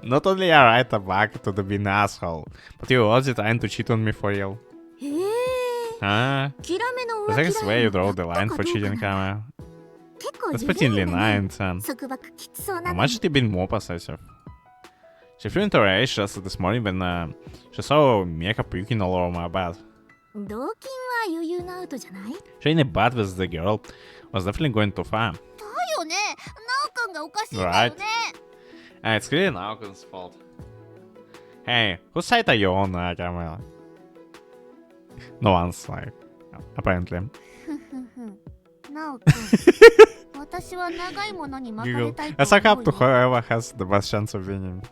[SPEAKER 1] Not only are I back to the being asshole, but you're also trying to cheat on me for real.
[SPEAKER 5] へえ。キラメの
[SPEAKER 1] The
[SPEAKER 5] 浮気
[SPEAKER 1] second
[SPEAKER 5] ライ
[SPEAKER 1] way
[SPEAKER 5] ン
[SPEAKER 1] you
[SPEAKER 5] を
[SPEAKER 1] draw
[SPEAKER 5] やっ
[SPEAKER 1] the
[SPEAKER 5] た
[SPEAKER 1] line
[SPEAKER 5] か
[SPEAKER 1] for
[SPEAKER 5] どうか
[SPEAKER 1] cheating,
[SPEAKER 5] な。
[SPEAKER 1] Kirame.
[SPEAKER 5] 結構
[SPEAKER 1] That's
[SPEAKER 5] 自
[SPEAKER 1] pretty
[SPEAKER 5] 分
[SPEAKER 1] lenient.
[SPEAKER 5] ね。束縛きつそうな
[SPEAKER 1] How
[SPEAKER 5] の
[SPEAKER 1] much
[SPEAKER 5] に。
[SPEAKER 1] had you been more possessive? She flew into a rage just this morning when she saw Mika puking all over my bed.
[SPEAKER 5] 同金は余裕のアウトじゃない？
[SPEAKER 1] Sharing a bed with the girl was definitely going too far.
[SPEAKER 2] だよね。ナオくんがおかしいんだよね。
[SPEAKER 1] It's clearly Naokun's fault. Hey, whose side are you on, Kirame? No one's, like, apparently.
[SPEAKER 2] ナオくん、私は長いものに巻かれ
[SPEAKER 1] Google.
[SPEAKER 2] たい
[SPEAKER 1] I
[SPEAKER 2] と
[SPEAKER 1] suck
[SPEAKER 2] 思
[SPEAKER 1] up to
[SPEAKER 2] うよ。
[SPEAKER 1] whoever has the best chance of winning.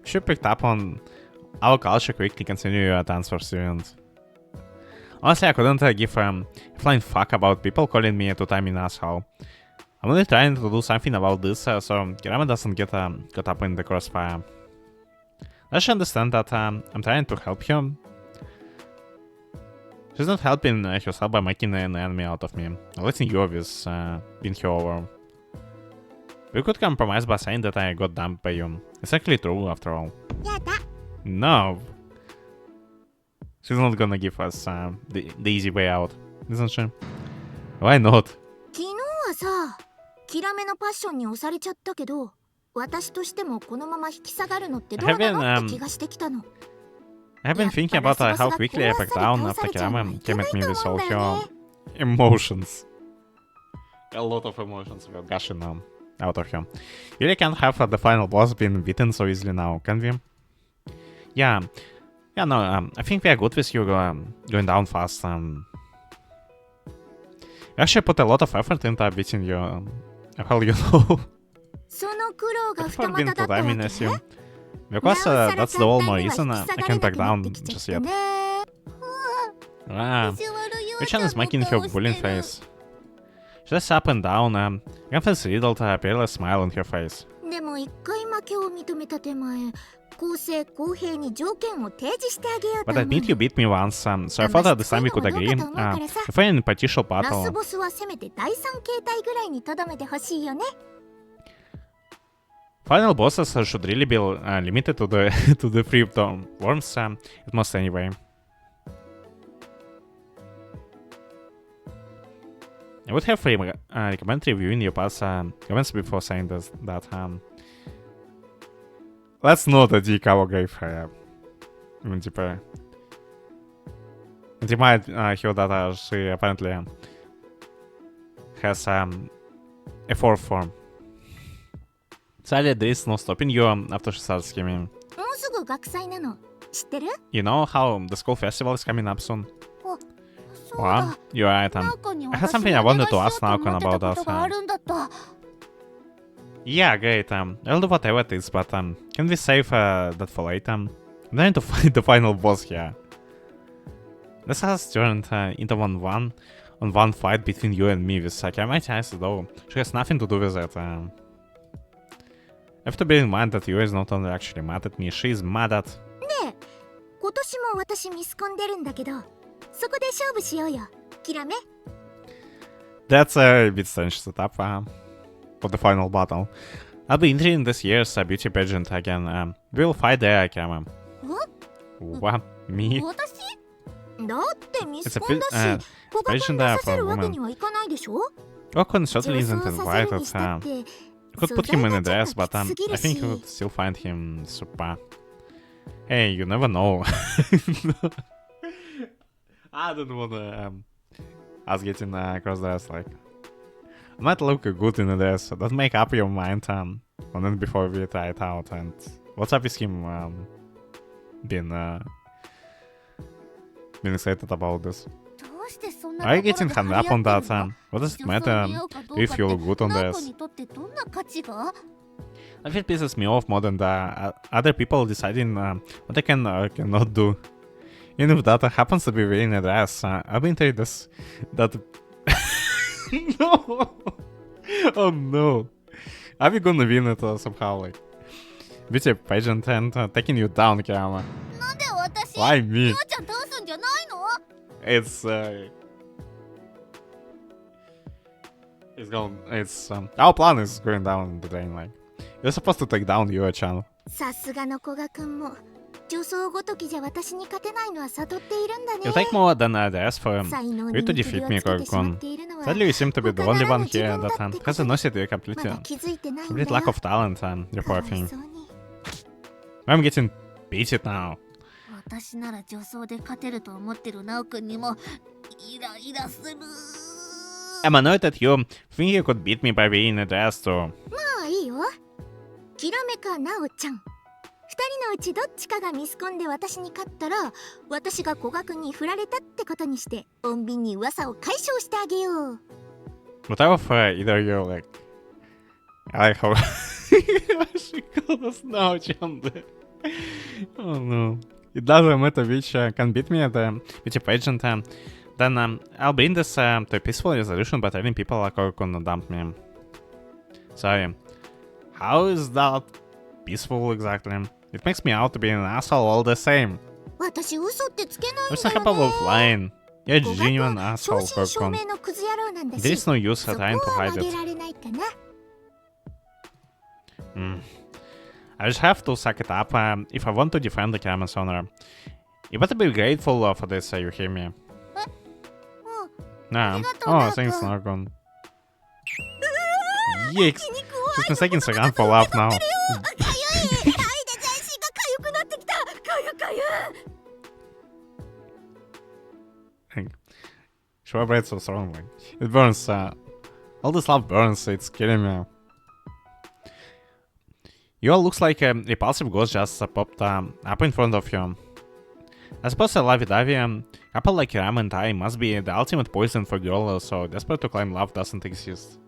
[SPEAKER 1] She picked up on our culture quickly, continue your dance for students. Honestly, I couldn't give a flying fuck about people calling me a two-timing asshole. I'm only trying to do something about this, so Kirame doesn't get caught up in the crossfire. Does she understand that I'm trying to help him? She's not helping herself by making an enemy out of me, letting you with being her over. We could compromise by saying that I got dumped by you. It's actually true, after all.
[SPEAKER 5] やだ。
[SPEAKER 1] No! She's not gonna give us the easy way out, isn't she? Why not?
[SPEAKER 5] 昨日はさ、キラメのパッションに押されちゃったけど、私としてもこのまま引き下がるのってどうなのって気がしてきたの。
[SPEAKER 1] I've been thinking about how quickly I backed down after Kirame came at me with all her emotions. A lot of emotions were gushing out of her. You really can't have the final boss being beaten so easily now, can we? Yeah, no, I think we are good with you going down fast. We actually put a lot of effort into beating you. Well, you know.
[SPEAKER 5] その苦労が
[SPEAKER 1] I've
[SPEAKER 5] 二
[SPEAKER 1] been
[SPEAKER 5] 股だったわ
[SPEAKER 1] two-timing
[SPEAKER 5] け？
[SPEAKER 1] as you. Because that's the only reason I can't back down
[SPEAKER 5] なおさら簡単には引き下がれなくなってきちゃっ
[SPEAKER 1] just
[SPEAKER 5] た
[SPEAKER 1] yet.
[SPEAKER 5] ね。
[SPEAKER 1] Ah,
[SPEAKER 2] 藤原優
[SPEAKER 1] which
[SPEAKER 2] ちゃ
[SPEAKER 1] one
[SPEAKER 2] ん
[SPEAKER 1] is
[SPEAKER 2] の
[SPEAKER 1] making her
[SPEAKER 2] 顔
[SPEAKER 1] bullying
[SPEAKER 2] してる
[SPEAKER 1] face? Just up and down, Gampha's riddled a peerless smile on her face.
[SPEAKER 5] でも一回負けを認めた手前、公正公平に条件を提示してあげようと
[SPEAKER 1] But
[SPEAKER 5] 思う
[SPEAKER 1] I admit you beat me once, so I thought at this time we could agree. If an impartial
[SPEAKER 5] ラス
[SPEAKER 1] battle.
[SPEAKER 5] ボスはせめて第三形態ぐらいにとどめてほしいよね。
[SPEAKER 1] Final bosses should really be limited to the to the free worms, at most anyway. I would have recommend reviewing your past comments before saying this, that that's not a dick I gave her. I mean, типа, you might hear that she apparently has a fourth form. Sadly, there is no stopping you after she starts scheming.
[SPEAKER 5] もうすぐ学祭なの。知ってる？
[SPEAKER 1] You know how the school festival is coming up soon?
[SPEAKER 2] そうだ
[SPEAKER 1] Well, you're right.
[SPEAKER 2] ナオくんに
[SPEAKER 1] I had
[SPEAKER 2] 私
[SPEAKER 1] something
[SPEAKER 2] に
[SPEAKER 1] I
[SPEAKER 2] お願い
[SPEAKER 1] wanted
[SPEAKER 2] し
[SPEAKER 1] to
[SPEAKER 2] よう
[SPEAKER 1] ask
[SPEAKER 2] と
[SPEAKER 1] Naoko
[SPEAKER 2] 思って
[SPEAKER 1] about
[SPEAKER 2] た
[SPEAKER 1] that.
[SPEAKER 2] ことがあるんだった
[SPEAKER 1] Yeah, great. I'll do whatever it is, but can we save that for later? I'm trying to find the final boss here. This has turned into one fight between you and me with Kirame, though she has nothing to do with it. I have to bear in mind that Yu is not only actually mad at me, she is mad at...
[SPEAKER 5] ねえ、今年も私ミスコン出るんだけど、そこで勝負しようよ。キラメ。
[SPEAKER 1] That's a bit strange setup for the final battle. I'll be entering this year's beauty pageant again. We'll fight there, Kirame. What? Me?
[SPEAKER 2] 私
[SPEAKER 5] だってミスコンだし、古賀君出させるわけにはいかないでしょ。
[SPEAKER 1] Gokun certainly
[SPEAKER 5] 女
[SPEAKER 1] isn't
[SPEAKER 5] 装させる
[SPEAKER 1] invited.
[SPEAKER 5] にしたって
[SPEAKER 1] You could put him in a
[SPEAKER 5] 素材が
[SPEAKER 1] dress,
[SPEAKER 5] ちょっ
[SPEAKER 1] but
[SPEAKER 5] ときつすぎ
[SPEAKER 1] I
[SPEAKER 5] る
[SPEAKER 1] think you
[SPEAKER 5] し
[SPEAKER 1] would still find him super. Hey, you never know. I don't wanna us getting cross dress like. I might look good in a dress, so don't make up your mind on it before we try it out. And what's up with him being excited about this?
[SPEAKER 2] どうしてそんな
[SPEAKER 1] Are you
[SPEAKER 2] とこ
[SPEAKER 1] getting
[SPEAKER 2] ろで
[SPEAKER 1] hang
[SPEAKER 2] 張り
[SPEAKER 1] up
[SPEAKER 2] 合
[SPEAKER 1] on
[SPEAKER 2] って
[SPEAKER 1] that?
[SPEAKER 2] るの
[SPEAKER 1] What does it
[SPEAKER 2] 女装
[SPEAKER 1] matter
[SPEAKER 2] 似合うかどう
[SPEAKER 1] if
[SPEAKER 2] か
[SPEAKER 1] you look
[SPEAKER 2] って
[SPEAKER 1] good on
[SPEAKER 2] ナオ
[SPEAKER 1] this?
[SPEAKER 2] くんにとってどんな価値が
[SPEAKER 1] I think it pisses me off more than the other people deciding what I can or cannot do. Even if that happens to be wearing a dress, I've been told this. That. No! Oh no! Are we gonna win it somehow? Like, beauty pageant and taking you down, Kirame?
[SPEAKER 2] なんで私
[SPEAKER 1] Why me?
[SPEAKER 2] 優ちゃん倒すんじゃないの
[SPEAKER 1] It's our plan is going down the drain. Like, you're supposed to take down your channel.
[SPEAKER 5] さすがの古賀君も女装ごときじゃ私に勝てないのは悟っているんだね。
[SPEAKER 1] It'll take more than a dress for
[SPEAKER 5] 才能
[SPEAKER 1] you
[SPEAKER 5] に
[SPEAKER 1] to
[SPEAKER 5] 見切
[SPEAKER 1] defeat
[SPEAKER 5] り
[SPEAKER 1] me,
[SPEAKER 5] をつけてしまっ
[SPEAKER 1] Kokon.
[SPEAKER 5] ているのは
[SPEAKER 1] Sadly, you seem to be the only one here that has noticed your
[SPEAKER 5] ま
[SPEAKER 1] complete
[SPEAKER 5] だ気づいてないんだ
[SPEAKER 1] lack
[SPEAKER 5] よ。
[SPEAKER 1] of talent, your
[SPEAKER 5] かわ
[SPEAKER 1] poor
[SPEAKER 5] い
[SPEAKER 1] thing.
[SPEAKER 5] そうに。
[SPEAKER 1] I'm getting beaten now.
[SPEAKER 2] 私なら女装で勝てると思ってるナオくんにもイライラする
[SPEAKER 1] I'm annoyed at you. Think you could beat me by wearing a dress too.
[SPEAKER 5] まあいいよ。キラメかナオちゃん。二人のうちどっちかがミスコンで私に勝ったら、私が古賀君に振られたってことにして、穏便に噂を解消してあげよう。
[SPEAKER 1] But I prefer either you, like. I like how she called us now, Chandler. Oh no. It doesn't matter which can beat me at the beauty pageant. Then I'll bring this to a peaceful resolution by telling people like are gonna dump me. Sorry. How is that peaceful exactly? It makes me out to be an asshole all the same.
[SPEAKER 5] 私嘘ってつけないん
[SPEAKER 1] What's
[SPEAKER 5] だ
[SPEAKER 1] the
[SPEAKER 5] よ
[SPEAKER 1] capable
[SPEAKER 5] ね。
[SPEAKER 1] of lying? You're a
[SPEAKER 5] 古賀
[SPEAKER 1] genuine
[SPEAKER 5] と
[SPEAKER 1] asshole,
[SPEAKER 5] 正真正
[SPEAKER 1] Kokon.
[SPEAKER 5] 銘のクズ野郎なんだ
[SPEAKER 1] There
[SPEAKER 5] し、
[SPEAKER 1] is no use
[SPEAKER 5] そ
[SPEAKER 1] for
[SPEAKER 5] こ
[SPEAKER 1] trying to
[SPEAKER 5] は
[SPEAKER 1] hide
[SPEAKER 5] 曲げ
[SPEAKER 1] it.
[SPEAKER 5] られないかな。
[SPEAKER 1] I just have to suck it up if I want to defend the Kirame's honor. You better be grateful for this, you hear me?
[SPEAKER 2] うん
[SPEAKER 1] Nah.
[SPEAKER 2] ありがとう
[SPEAKER 1] Oh,
[SPEAKER 2] ナオくん
[SPEAKER 1] thanks, Nargon. Yikes. She's been taking a gun for laugh now.
[SPEAKER 5] かゆい。はいで全身がかゆくなってきた。かゆかゆ。
[SPEAKER 1] She vibrates so strongly. It burns. All this love burns. It's killing me. You all looks like a repulsive ghost just popped up in front of you. I suppose a lovey-dovey couple like Kirame and I must be the ultimate poison for girls so desperate to claim love doesn't exist.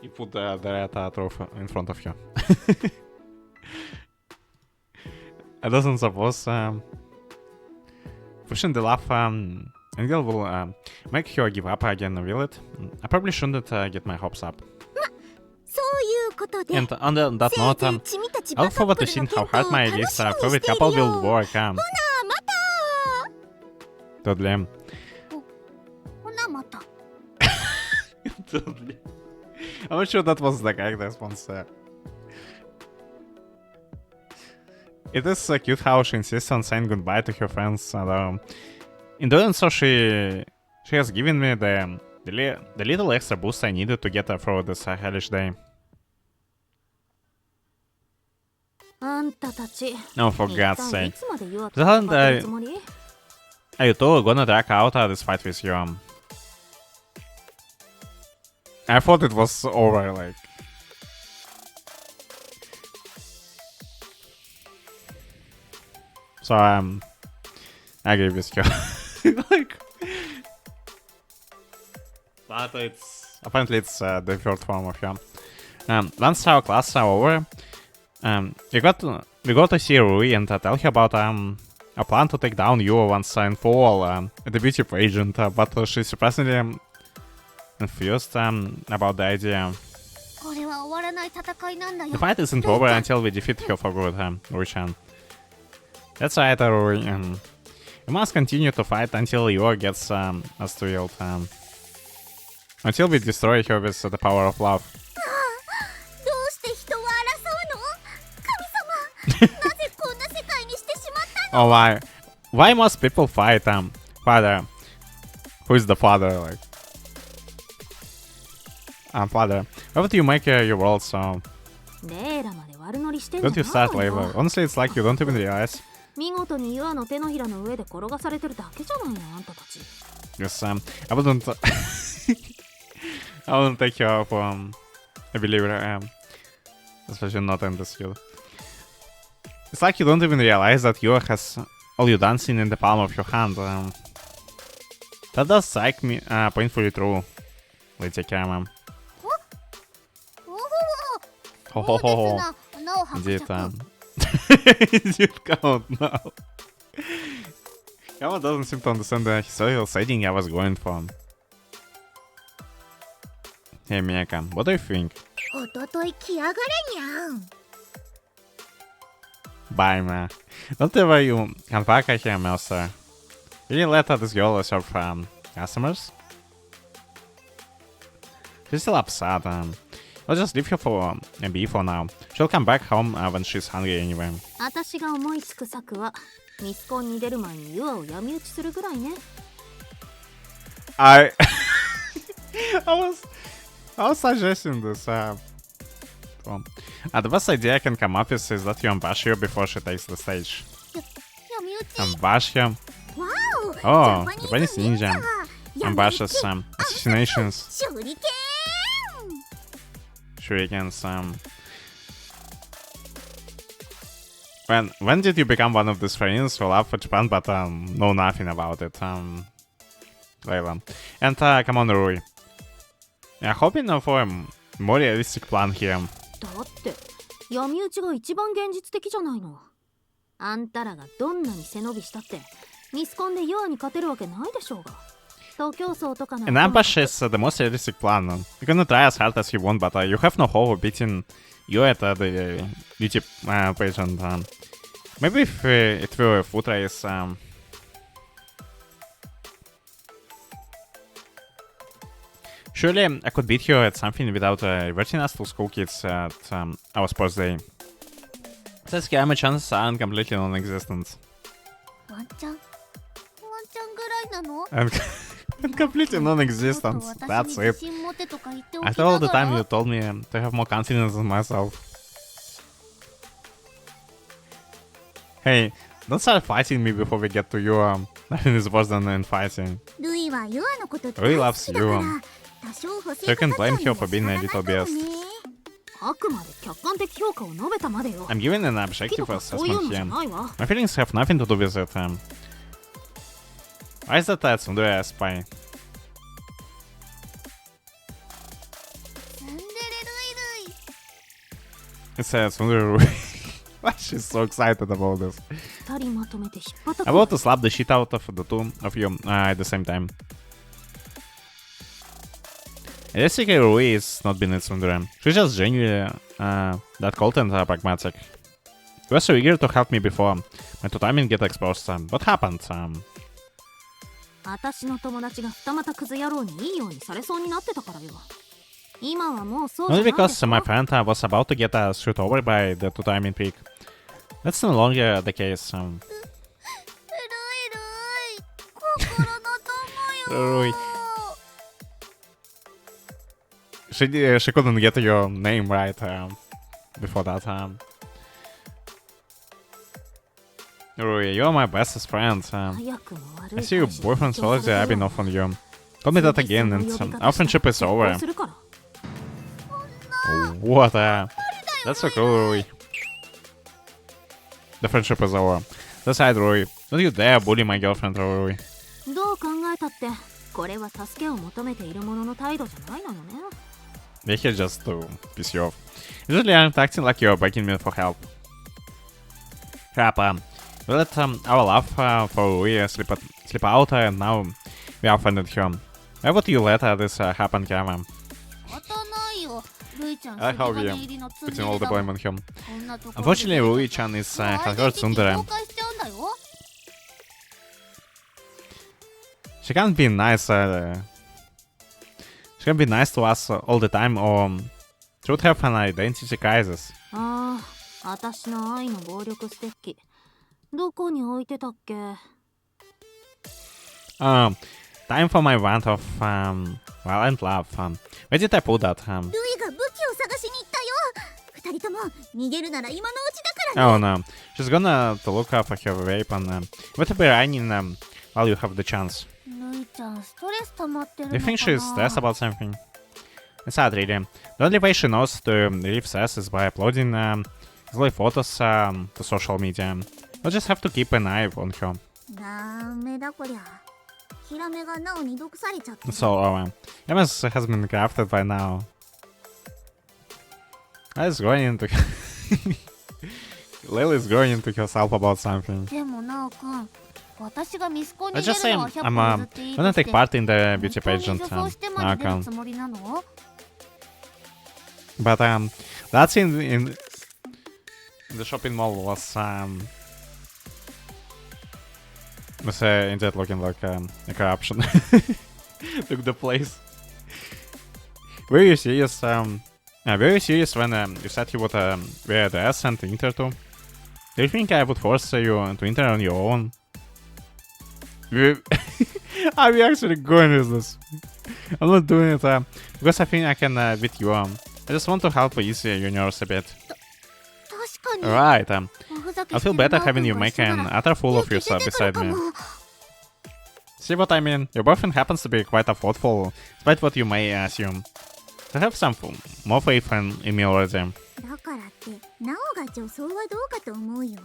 [SPEAKER 1] You put the red trophy in front of you. It doesn't suppose pushing the love angle will make her give up again, will it? I probably shouldn't get my hopes up.
[SPEAKER 5] そういうことで
[SPEAKER 1] And on that note,
[SPEAKER 5] せいぜい君たち
[SPEAKER 1] I
[SPEAKER 5] バ
[SPEAKER 1] look
[SPEAKER 5] カッ
[SPEAKER 1] forward
[SPEAKER 5] プ
[SPEAKER 1] to
[SPEAKER 5] ルの
[SPEAKER 1] seeing how
[SPEAKER 5] 健闘
[SPEAKER 1] hard
[SPEAKER 5] を
[SPEAKER 1] my
[SPEAKER 5] 楽
[SPEAKER 1] this
[SPEAKER 5] しみに
[SPEAKER 1] favorite
[SPEAKER 5] している
[SPEAKER 1] couple will
[SPEAKER 5] よ
[SPEAKER 1] work.
[SPEAKER 5] また
[SPEAKER 1] Totally.
[SPEAKER 2] ほなまた
[SPEAKER 1] Totally. I'm not sure that was the correct response. It is cute how she insists on saying goodbye to her friends. And, in doing so, she has given me the little extra boost I needed to get through this hellish day.
[SPEAKER 5] あんたたち
[SPEAKER 1] Oh, for
[SPEAKER 5] 一
[SPEAKER 1] God's
[SPEAKER 5] 体
[SPEAKER 1] sake.
[SPEAKER 5] いつまで言わ
[SPEAKER 1] Doesn't
[SPEAKER 5] ってるつもり
[SPEAKER 1] Are you two gonna drag out this fight with you? I thought it was over, like. So, I agree with you. Like. But apparently it's the third form of you. Once our classes are over, we go to see Rui and tell her about a plan to take down you once and for all, the beauty agent, but she's surprisingly confused about the idea.
[SPEAKER 2] これは終わらない戦いなんだよ
[SPEAKER 1] The fight isn't over until we defeat her for good, Rui-chan. That's right, Rui. We must continue to fight until Yor gets us to yield. Until we destroy her with the power of love.
[SPEAKER 5] どうして人は争うの神様なぜこんな世界にしてしまったの
[SPEAKER 1] Oh, why must people fight father? Who is the father, like? Father, why would you make your world so?
[SPEAKER 5] レイラまで悪乗りしてんの
[SPEAKER 1] Don't you start labor? Honestly, it's like you don't even realize.
[SPEAKER 5] 見事にユアの手のひらの上で転がされてるだけじゃないのあんたたち
[SPEAKER 1] Yes, I wouldn't. I wouldn't take you for a believer, especially not in this field. It's like you don't even realize that Yor has all your dancing in the palm of your hand. That does strike me painfully true, Lady Kirame.
[SPEAKER 2] おお
[SPEAKER 1] Ho ho
[SPEAKER 2] そう
[SPEAKER 1] ho
[SPEAKER 2] です
[SPEAKER 1] ho.
[SPEAKER 2] ななお伯
[SPEAKER 1] Indeed,
[SPEAKER 2] 爵
[SPEAKER 1] Indeed count now. Yama doesn't seem to understand the historical setting I was going for. Hey Miyaka, what do you think?
[SPEAKER 5] おととい来やがれにゃん
[SPEAKER 1] Bye, man. Don't ever you can back here, Master. Will you let this girl serve customers? She's still upset. I'll just leave her for a bee for now. She'll come back home when she's hungry anyway.
[SPEAKER 5] 私が思いつく策はミスコンに出る前にユアを闇討ちするぐらいね
[SPEAKER 1] I was suggesting this. The best idea I can come up with is that you ambush her before she takes the stage.
[SPEAKER 2] 闇討ち
[SPEAKER 1] Ambush her?
[SPEAKER 5] わ
[SPEAKER 1] Oh, Japanese ninja. Ambushes, assassinations,
[SPEAKER 5] 手裏剣
[SPEAKER 1] shurikens. When did you become one of these friends who love for Japan but know nothing about it? Layla. And come on, Rui. I'm hoping for a more realistic plan here.
[SPEAKER 5] だって闇討ちが一番現実的じゃないのあんたらがどんなに背伸びしたってミスコンでユアに勝てるわけないでしょうが徒競走とかな
[SPEAKER 1] An ambush is the most realistic plan. You cannot try as hard as you want, but you have no hope of beating you at the beauty pageant. Maybe if it were a foot race. Surely I could beat you at something without reverting us to school kids at our sports day. Says Kirame chances aren't completely non-existent.
[SPEAKER 2] ワンチャンぐらいなの
[SPEAKER 1] And completely non-existent.
[SPEAKER 2] もっと
[SPEAKER 1] That's
[SPEAKER 2] 私に
[SPEAKER 1] it.
[SPEAKER 2] 自信持てとか言っておき
[SPEAKER 1] After
[SPEAKER 2] な
[SPEAKER 1] all the
[SPEAKER 2] が
[SPEAKER 1] time you
[SPEAKER 2] ら
[SPEAKER 1] told me to have more confidence in myself. Hey, don't start fighting me before we get to you. Nothing is worse than in fighting.
[SPEAKER 5] ルイはユアのこと大
[SPEAKER 1] Rui
[SPEAKER 5] 好
[SPEAKER 1] loves
[SPEAKER 5] きだから
[SPEAKER 1] you.
[SPEAKER 5] 多少補
[SPEAKER 1] So
[SPEAKER 5] 正
[SPEAKER 1] you can
[SPEAKER 5] かかっ
[SPEAKER 1] blame
[SPEAKER 5] ちゃ
[SPEAKER 1] her
[SPEAKER 5] う
[SPEAKER 1] for
[SPEAKER 5] の
[SPEAKER 1] being
[SPEAKER 5] も
[SPEAKER 1] a
[SPEAKER 5] 仕
[SPEAKER 1] little
[SPEAKER 5] 方ないか
[SPEAKER 1] biased.
[SPEAKER 5] もねあくまで客観的評価を述べたまでよ
[SPEAKER 1] I'm giving an
[SPEAKER 5] 好きと
[SPEAKER 1] objective
[SPEAKER 5] かそういう
[SPEAKER 1] assessment
[SPEAKER 5] のじゃ
[SPEAKER 1] here.
[SPEAKER 5] ないわ
[SPEAKER 1] My feelings have nothing to do with it. Why is that tsundere a spy?
[SPEAKER 2] ツンデレ
[SPEAKER 1] It says Tsundere. Why she's so excited about this?
[SPEAKER 5] 二人まとめて引っ叩く
[SPEAKER 1] I want to slap the shit out of the two of you at the same time. I just think Rui is not being a Tsundere. She's just genuinely that cold and pragmatic. You were so eager to help me before. My two timing get exposed. What happened?
[SPEAKER 5] 私の友達が二股クズ野郎にいいようにされそうになってたからよ。今はもうそうじゃ
[SPEAKER 1] Only
[SPEAKER 5] ないで
[SPEAKER 1] because
[SPEAKER 5] しょ
[SPEAKER 1] my friend was about to get screwed over by the two timing peak. That's no longer the case.
[SPEAKER 2] るいるい心の友よ
[SPEAKER 1] Rui. She couldn't get your name right before that. Rui, you're my bestest friend.
[SPEAKER 5] 早くも悪
[SPEAKER 1] I
[SPEAKER 5] い
[SPEAKER 1] see your
[SPEAKER 5] 会社に
[SPEAKER 1] boyfriend's
[SPEAKER 5] 影響
[SPEAKER 1] holiday
[SPEAKER 5] され
[SPEAKER 1] I've
[SPEAKER 5] る
[SPEAKER 1] been
[SPEAKER 5] よ
[SPEAKER 1] off on you. Tell me that again and our friendship is over.
[SPEAKER 5] するから
[SPEAKER 1] What? That's so cool, Rui. The friendship is over. That's right, Rui. Don't you dare bully my girlfriend, Rui.
[SPEAKER 5] どう考えたってこれは助けを求めている者の態度じゃないのよね
[SPEAKER 1] They're here just to piss you off. Usually I'm acting like you're begging me for help. Crap, we let our love for Rui slip out and now we offended her. Why would you let this happen, Kirame?
[SPEAKER 2] またないよルイちゃん
[SPEAKER 1] I like how
[SPEAKER 2] 筋
[SPEAKER 1] we
[SPEAKER 2] 金入りのツン
[SPEAKER 1] putting
[SPEAKER 2] デレ
[SPEAKER 1] all the
[SPEAKER 2] だもん
[SPEAKER 1] blame on him.
[SPEAKER 2] こんなところで
[SPEAKER 1] Unfortunately, Rui-chan is has
[SPEAKER 2] 相
[SPEAKER 1] hurt
[SPEAKER 2] 手に
[SPEAKER 1] Tsundere.
[SPEAKER 2] 公開しちゃうんだよ
[SPEAKER 1] She can't be nice. She can't be nice to us all the time, or she would have an identity crisis.
[SPEAKER 5] ああ私の愛の暴力ステッキどこに置いてたっけ
[SPEAKER 1] Time for my rant of violent love. Where did I put that?
[SPEAKER 5] ルイが武器を探しに行ったよ二人とも逃げるなら今のうちだからね
[SPEAKER 1] Oh no, she's gonna to look up for her weapon. You better be running while you have the chance.
[SPEAKER 2] ルイちゃんストレス溜まってる
[SPEAKER 1] Do you
[SPEAKER 2] のか
[SPEAKER 1] think she's stressed
[SPEAKER 2] な
[SPEAKER 1] about something? It's sad, really. The only way she knows to relieve stress is by uploading silly photos to social media. We'll just have to keep an eye on her.
[SPEAKER 5] ダメだこりゃヒラメがなおに毒されちゃって
[SPEAKER 1] So, MS has been crafted by now. Lily's going into... Lily's going into herself about something.
[SPEAKER 2] でもなおくん私がミスコンに
[SPEAKER 1] I
[SPEAKER 2] 出
[SPEAKER 1] just
[SPEAKER 2] るのは
[SPEAKER 1] say
[SPEAKER 2] 100
[SPEAKER 1] I'm
[SPEAKER 2] 歩譲っていい
[SPEAKER 1] gonna
[SPEAKER 2] とし
[SPEAKER 1] take
[SPEAKER 2] て
[SPEAKER 1] part in the beauty
[SPEAKER 2] 本当に
[SPEAKER 1] pageant
[SPEAKER 2] 女装してまで出る
[SPEAKER 1] account.
[SPEAKER 2] つもりなの
[SPEAKER 1] But that scene in the shopping mall was indeed looking like a corruption. Took the place. Were you serious? Were you serious when you said you would wear a dress and enter too? Do you think I would force you to enter on your own? Are we actually going with this? I'm not doing it because I think I can beat you. I just want to help ease your nerves a bit.
[SPEAKER 2] 確かに
[SPEAKER 1] Right.
[SPEAKER 2] おふざけ
[SPEAKER 1] I
[SPEAKER 2] して
[SPEAKER 1] feel
[SPEAKER 2] る
[SPEAKER 1] better
[SPEAKER 2] なおく
[SPEAKER 1] having
[SPEAKER 2] ん
[SPEAKER 1] you
[SPEAKER 2] が
[SPEAKER 1] make
[SPEAKER 2] 一緒な
[SPEAKER 1] an
[SPEAKER 2] ら
[SPEAKER 1] utter fool
[SPEAKER 2] 勇
[SPEAKER 1] of
[SPEAKER 2] 気出
[SPEAKER 1] yourself
[SPEAKER 2] てくる
[SPEAKER 1] beside
[SPEAKER 2] か
[SPEAKER 1] me.
[SPEAKER 2] も
[SPEAKER 1] See what I mean? Your boyfriend happens to be quite thoughtful, despite what you may assume. I have some more faith in me already.
[SPEAKER 5] だからってなおが女装はどうかと思うよ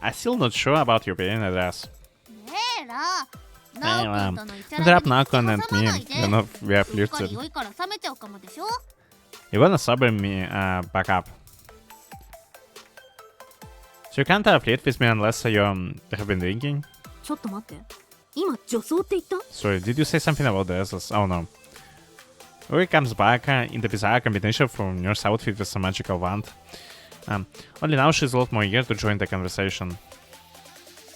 [SPEAKER 1] I'm still not sure about you being a dress.
[SPEAKER 2] ねえらなおくんとのイチャ
[SPEAKER 1] Interrupt
[SPEAKER 2] ラジに
[SPEAKER 1] Nakon
[SPEAKER 2] 口
[SPEAKER 1] and
[SPEAKER 2] 挟ま
[SPEAKER 1] me.
[SPEAKER 2] ないで
[SPEAKER 1] You know, we are
[SPEAKER 2] うっかり
[SPEAKER 1] flirted.
[SPEAKER 2] 酔いから冷めちゃうかもでしょ
[SPEAKER 1] You're gonna sober me back up. So you can't flirt with me unless you have been drinking?
[SPEAKER 5] ちょっと待って今女装って言った
[SPEAKER 1] Sorry, did you say something about dresses? Oh no. Uri comes back in the bizarre combination from your outfit with a magical wand. Only now she's a lot more eager to join the conversation.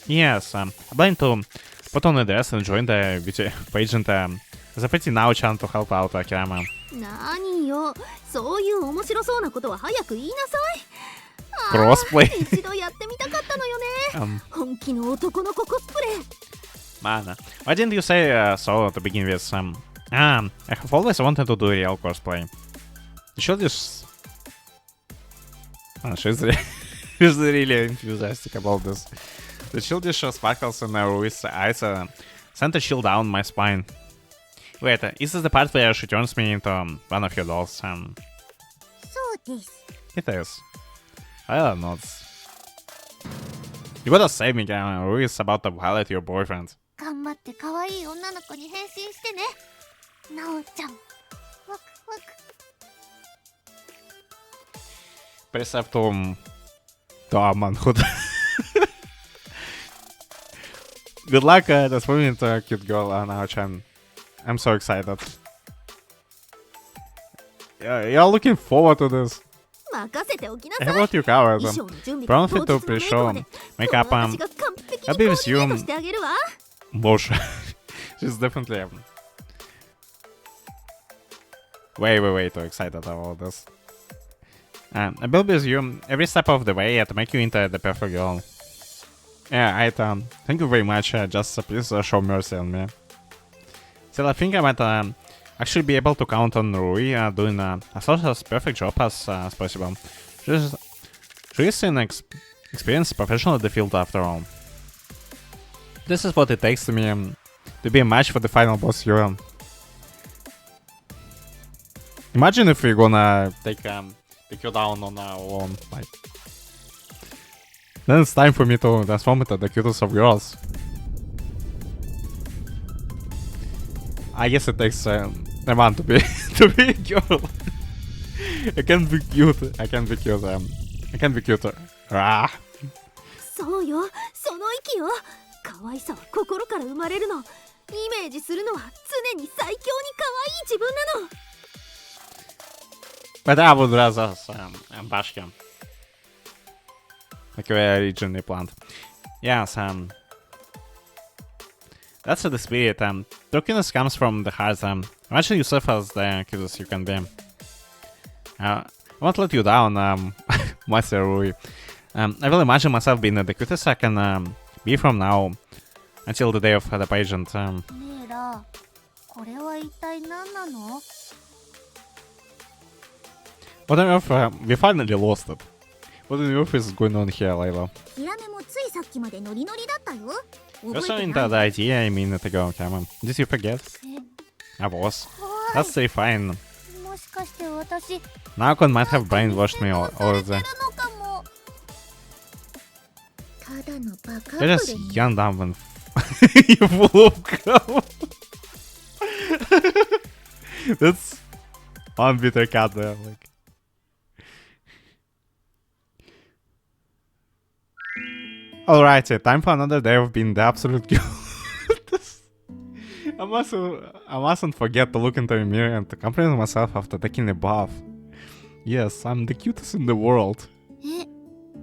[SPEAKER 1] Yes, I'm planning to put on a dress and join the beauty pageant as a pretty now chance to help out Kirame.
[SPEAKER 5] 何よそういう面白そうなことは早く言いなさい
[SPEAKER 1] Crossplay.
[SPEAKER 5] 一度やってみたかったのよね本気の男の子コスプレ
[SPEAKER 1] Man, why didn't you say so to begin with? I have always wanted to do real cosplay. You should just... she's really enthusiastic about this. The childish sparkles in Rui's eyes sent a chill down my spine. Wait, is this the part where she turns me into one of your dolls?
[SPEAKER 5] そうです
[SPEAKER 1] It is. I don't know. You gotta save me, Rui is about to violate your boyfriend.
[SPEAKER 2] 頑張って可愛い女の子に変身してねなおちゃんワクワク
[SPEAKER 1] Preceptum to our manhood. Good luck just moving to a cute girl on our channel. I'm so excited. Yeah, you're looking forward to this.
[SPEAKER 5] 任せておきな
[SPEAKER 1] I
[SPEAKER 5] さ
[SPEAKER 1] have
[SPEAKER 5] い
[SPEAKER 1] got you covered.
[SPEAKER 5] 衣装の準備
[SPEAKER 1] Promise
[SPEAKER 5] 当
[SPEAKER 1] to
[SPEAKER 5] 日のメイク
[SPEAKER 1] pre-show
[SPEAKER 5] まで
[SPEAKER 1] makeup
[SPEAKER 5] 私が完璧
[SPEAKER 1] I
[SPEAKER 5] に
[SPEAKER 1] be
[SPEAKER 5] コ
[SPEAKER 1] with
[SPEAKER 5] ーディネー
[SPEAKER 1] you.
[SPEAKER 5] トしてあげるわ
[SPEAKER 1] Bullshit. She's definitely way too excited about this. I will be with you every step of the way to make you into the perfect girl. Yeah, thank you very much. Just please show mercy on me. Still, I think I might actually be able to count on Rui doing as close as perfect job as possible. She's an experienced professional in the field after all. This is what it takes to me to be a match for the final boss hero. Imagine if we're gonna take you down on our own. Like, then it's time for me to transform into the cutest of girls. I guess it takes a man to be to be a girl. I can be cute. I can be cute. I can be cuter. Ah.
[SPEAKER 5] そうよその息よ可愛さは心から生まれるのイメージするのは常に最強に可愛い自分なの
[SPEAKER 1] But I would rather bash him. Like we originally planned. Yes, that's the spirit. True comes from the heart. Imagine yourself as the cutest you can be. I won't let you down, Master Rui. I will imagine myself being the cutest I can be from now until the day of the pageant.
[SPEAKER 2] ねえらこれは一体何なの
[SPEAKER 1] What on earth? We finally lost it. What on earth is going on here, Layla?
[SPEAKER 5] ヒラメもついさっきまでノリノリだったよ
[SPEAKER 1] You're
[SPEAKER 5] 覚
[SPEAKER 1] so
[SPEAKER 5] え
[SPEAKER 1] in
[SPEAKER 5] てない
[SPEAKER 1] that idea a minute ago, Kirame. Did you forget?
[SPEAKER 2] え
[SPEAKER 1] I was.
[SPEAKER 2] 怖い
[SPEAKER 1] That's very fine.
[SPEAKER 2] もしかして私
[SPEAKER 1] Naokon might have brainwashed me
[SPEAKER 2] されて
[SPEAKER 1] already.
[SPEAKER 2] るのかも
[SPEAKER 5] ただのバカ
[SPEAKER 1] You're
[SPEAKER 5] ップ
[SPEAKER 1] just
[SPEAKER 5] でね
[SPEAKER 1] young, dumb, and you full of crap. That's one bitter cat there. Like. Alrighty, time for another day of being the absolute cutest. I mustn't forget to look into the mirror and to compliment myself after taking a bath. Yes, I'm the cutest in the world.
[SPEAKER 5] え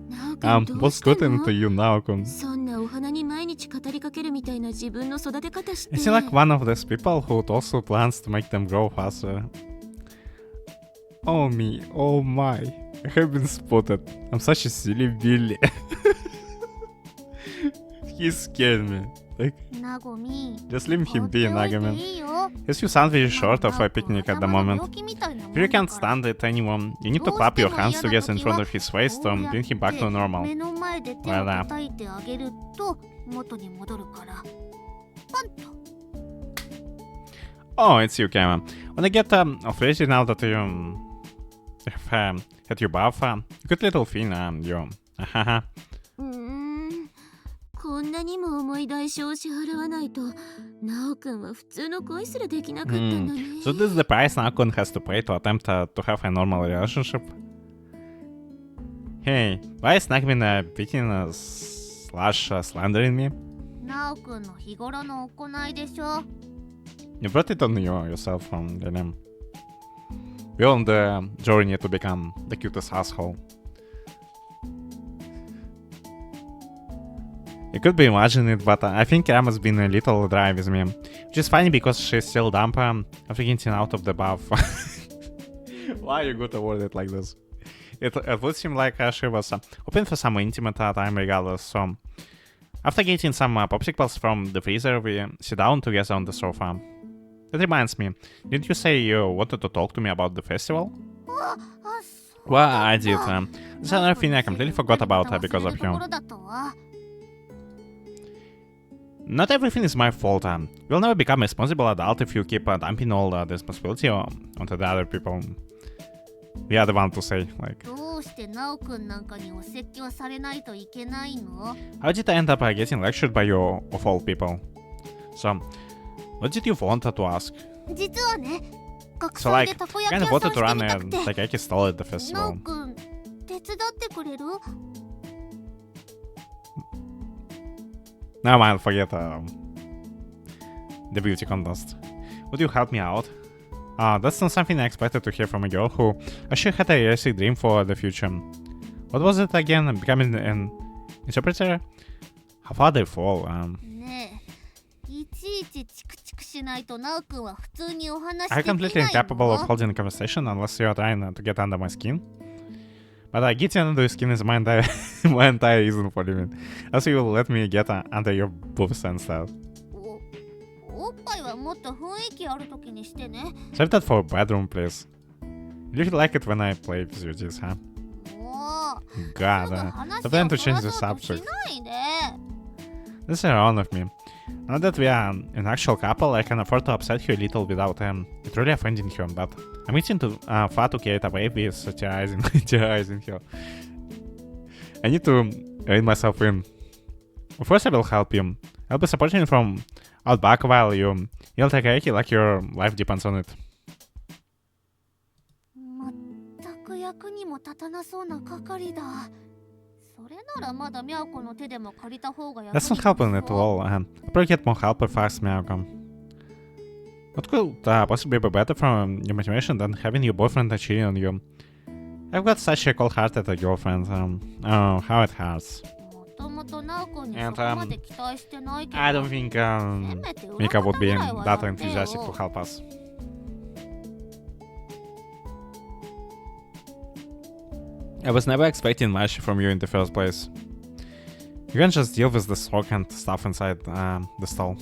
[SPEAKER 5] ナオ君どう
[SPEAKER 1] What's
[SPEAKER 5] した
[SPEAKER 1] good
[SPEAKER 5] の
[SPEAKER 1] into you, Naokon?
[SPEAKER 5] そんなお花に毎日語りかけるみたいな自分の育て方して
[SPEAKER 1] I seem like one of those people who also plans to make them grow faster. Oh me, oh my, I have been spotted. I'm such a silly Billy. He scared me. Like,
[SPEAKER 2] なごみ
[SPEAKER 1] just leave him be,
[SPEAKER 2] 放っておいて
[SPEAKER 1] Nagaman.
[SPEAKER 2] いいよ
[SPEAKER 1] Yes, you sound very short of a picnic at the
[SPEAKER 2] 頭の
[SPEAKER 1] moment.
[SPEAKER 2] 病気みたいなもん
[SPEAKER 1] If you
[SPEAKER 2] だ
[SPEAKER 1] can't
[SPEAKER 2] から
[SPEAKER 1] stand it anymore, you need to clap your hands together in front of his face to bring him back to normal.
[SPEAKER 2] 目の前で手を叩いてあげると元に戻るからパンと
[SPEAKER 1] Oh, it's you, Kama. When I get afraid now that you have had your bath, good little thing, you. Haha.
[SPEAKER 5] うーんこんなにも重い代償を支払わないとナオ君は普通の恋すらできなかったんだね
[SPEAKER 1] So this is the price Nakon has to pay to attempt to have a normal relationship. Hey, why is Nagmin beating slash slandering me?
[SPEAKER 2] ナオくんの日頃の行いでしょ
[SPEAKER 1] You brought it on yourself from the name. We're on the journey to become the cutest asshole. You could be imagining it, but I think Kirame has been a little dry with me. Which is funny because she's still dumb after getting out of the bath. Why you got to word it like this? It would seem like she was hoping for some intimate time regardless, so... After getting some popsicles from the freezer, we sit down together on the sofa. That reminds me, didn't you say you wanted to talk to me about the festival?
[SPEAKER 2] あ
[SPEAKER 1] Well, I did. This is another thing I completely forgot about because of you. Not everything is my fault. You'll never become a responsible adult if you keep dumping all the responsibility onto the other people. We are the one to say, like...
[SPEAKER 2] どうしてナオくんなんかにお説教されないといけないの
[SPEAKER 1] How did I end up getting lectured by you, of all people? So, what did you want to ask?
[SPEAKER 2] 実はね、学
[SPEAKER 1] So,
[SPEAKER 2] 祭
[SPEAKER 1] like,
[SPEAKER 2] でたこ
[SPEAKER 1] I
[SPEAKER 2] 焼き
[SPEAKER 1] kind
[SPEAKER 2] 屋
[SPEAKER 1] of
[SPEAKER 2] さん
[SPEAKER 1] wanted to
[SPEAKER 2] してみ
[SPEAKER 1] run
[SPEAKER 2] た
[SPEAKER 1] a
[SPEAKER 2] くて
[SPEAKER 1] takoyaki stall at the
[SPEAKER 2] ナオ
[SPEAKER 1] festival.
[SPEAKER 2] くん手伝ってくれる？
[SPEAKER 1] Never mind, forget the beauty contest. Would you help me out? That's not something I expected to hear from a girl who actually had a realistic dream for the future. What was it again? Becoming an interpreter? How far they fall?
[SPEAKER 2] ねえ、いちいちチクチクしないとナオくんは普通にお話
[SPEAKER 1] I'm
[SPEAKER 2] でき
[SPEAKER 1] completely
[SPEAKER 2] ない
[SPEAKER 1] incapable of
[SPEAKER 2] の？
[SPEAKER 1] holding a conversation unless you're trying to get under my skin. But getting under your skin is my entire my entire reason for living. Also, you will let me get under your boobs and stuff.
[SPEAKER 2] おっぱいはもっと雰囲気ある時にしてね。
[SPEAKER 1] Save that for a bedroom, please. You feel like it when I play with you, this, huh?
[SPEAKER 2] もう、
[SPEAKER 1] God,
[SPEAKER 2] すぐ話
[SPEAKER 1] I
[SPEAKER 2] を
[SPEAKER 1] plan to
[SPEAKER 2] そ
[SPEAKER 1] change
[SPEAKER 2] ら
[SPEAKER 1] the
[SPEAKER 2] そうとし
[SPEAKER 1] subject.
[SPEAKER 2] ないで。
[SPEAKER 1] This is wrong of me. Now that we are an actual couple, I can afford to upset you a little without it really offending her, but I'm itching to far to get away with terrorizing her. I need to rein myself in. Of course I will help you. I'll be supporting you from out back while you'll take a Reiki like your life depends on it.
[SPEAKER 2] 全く役にも立たなそうな係だ。それならまだミャオコの手でも借りた方が役に
[SPEAKER 1] That's
[SPEAKER 2] 立
[SPEAKER 1] not
[SPEAKER 2] つ
[SPEAKER 1] helping at
[SPEAKER 2] ぞ。
[SPEAKER 1] all. I'll probably get more help if I ask Miyako. What could possibly be better from your motivation than having your boyfriend cheating on you? I've got such a cold-hearted girlfriend. Oh, how it hurts.
[SPEAKER 2] もともとナオくんに
[SPEAKER 1] And,
[SPEAKER 2] そこまで期待してないけど。
[SPEAKER 1] I don't think
[SPEAKER 2] せめて裏
[SPEAKER 1] Mika
[SPEAKER 2] 方
[SPEAKER 1] would
[SPEAKER 2] ぐ
[SPEAKER 1] be
[SPEAKER 2] らいは
[SPEAKER 1] that
[SPEAKER 2] やってよ。
[SPEAKER 1] enthusiastic to help us. I was never expecting much from you in the first place. You can just deal with the sock and stuff inside the stall.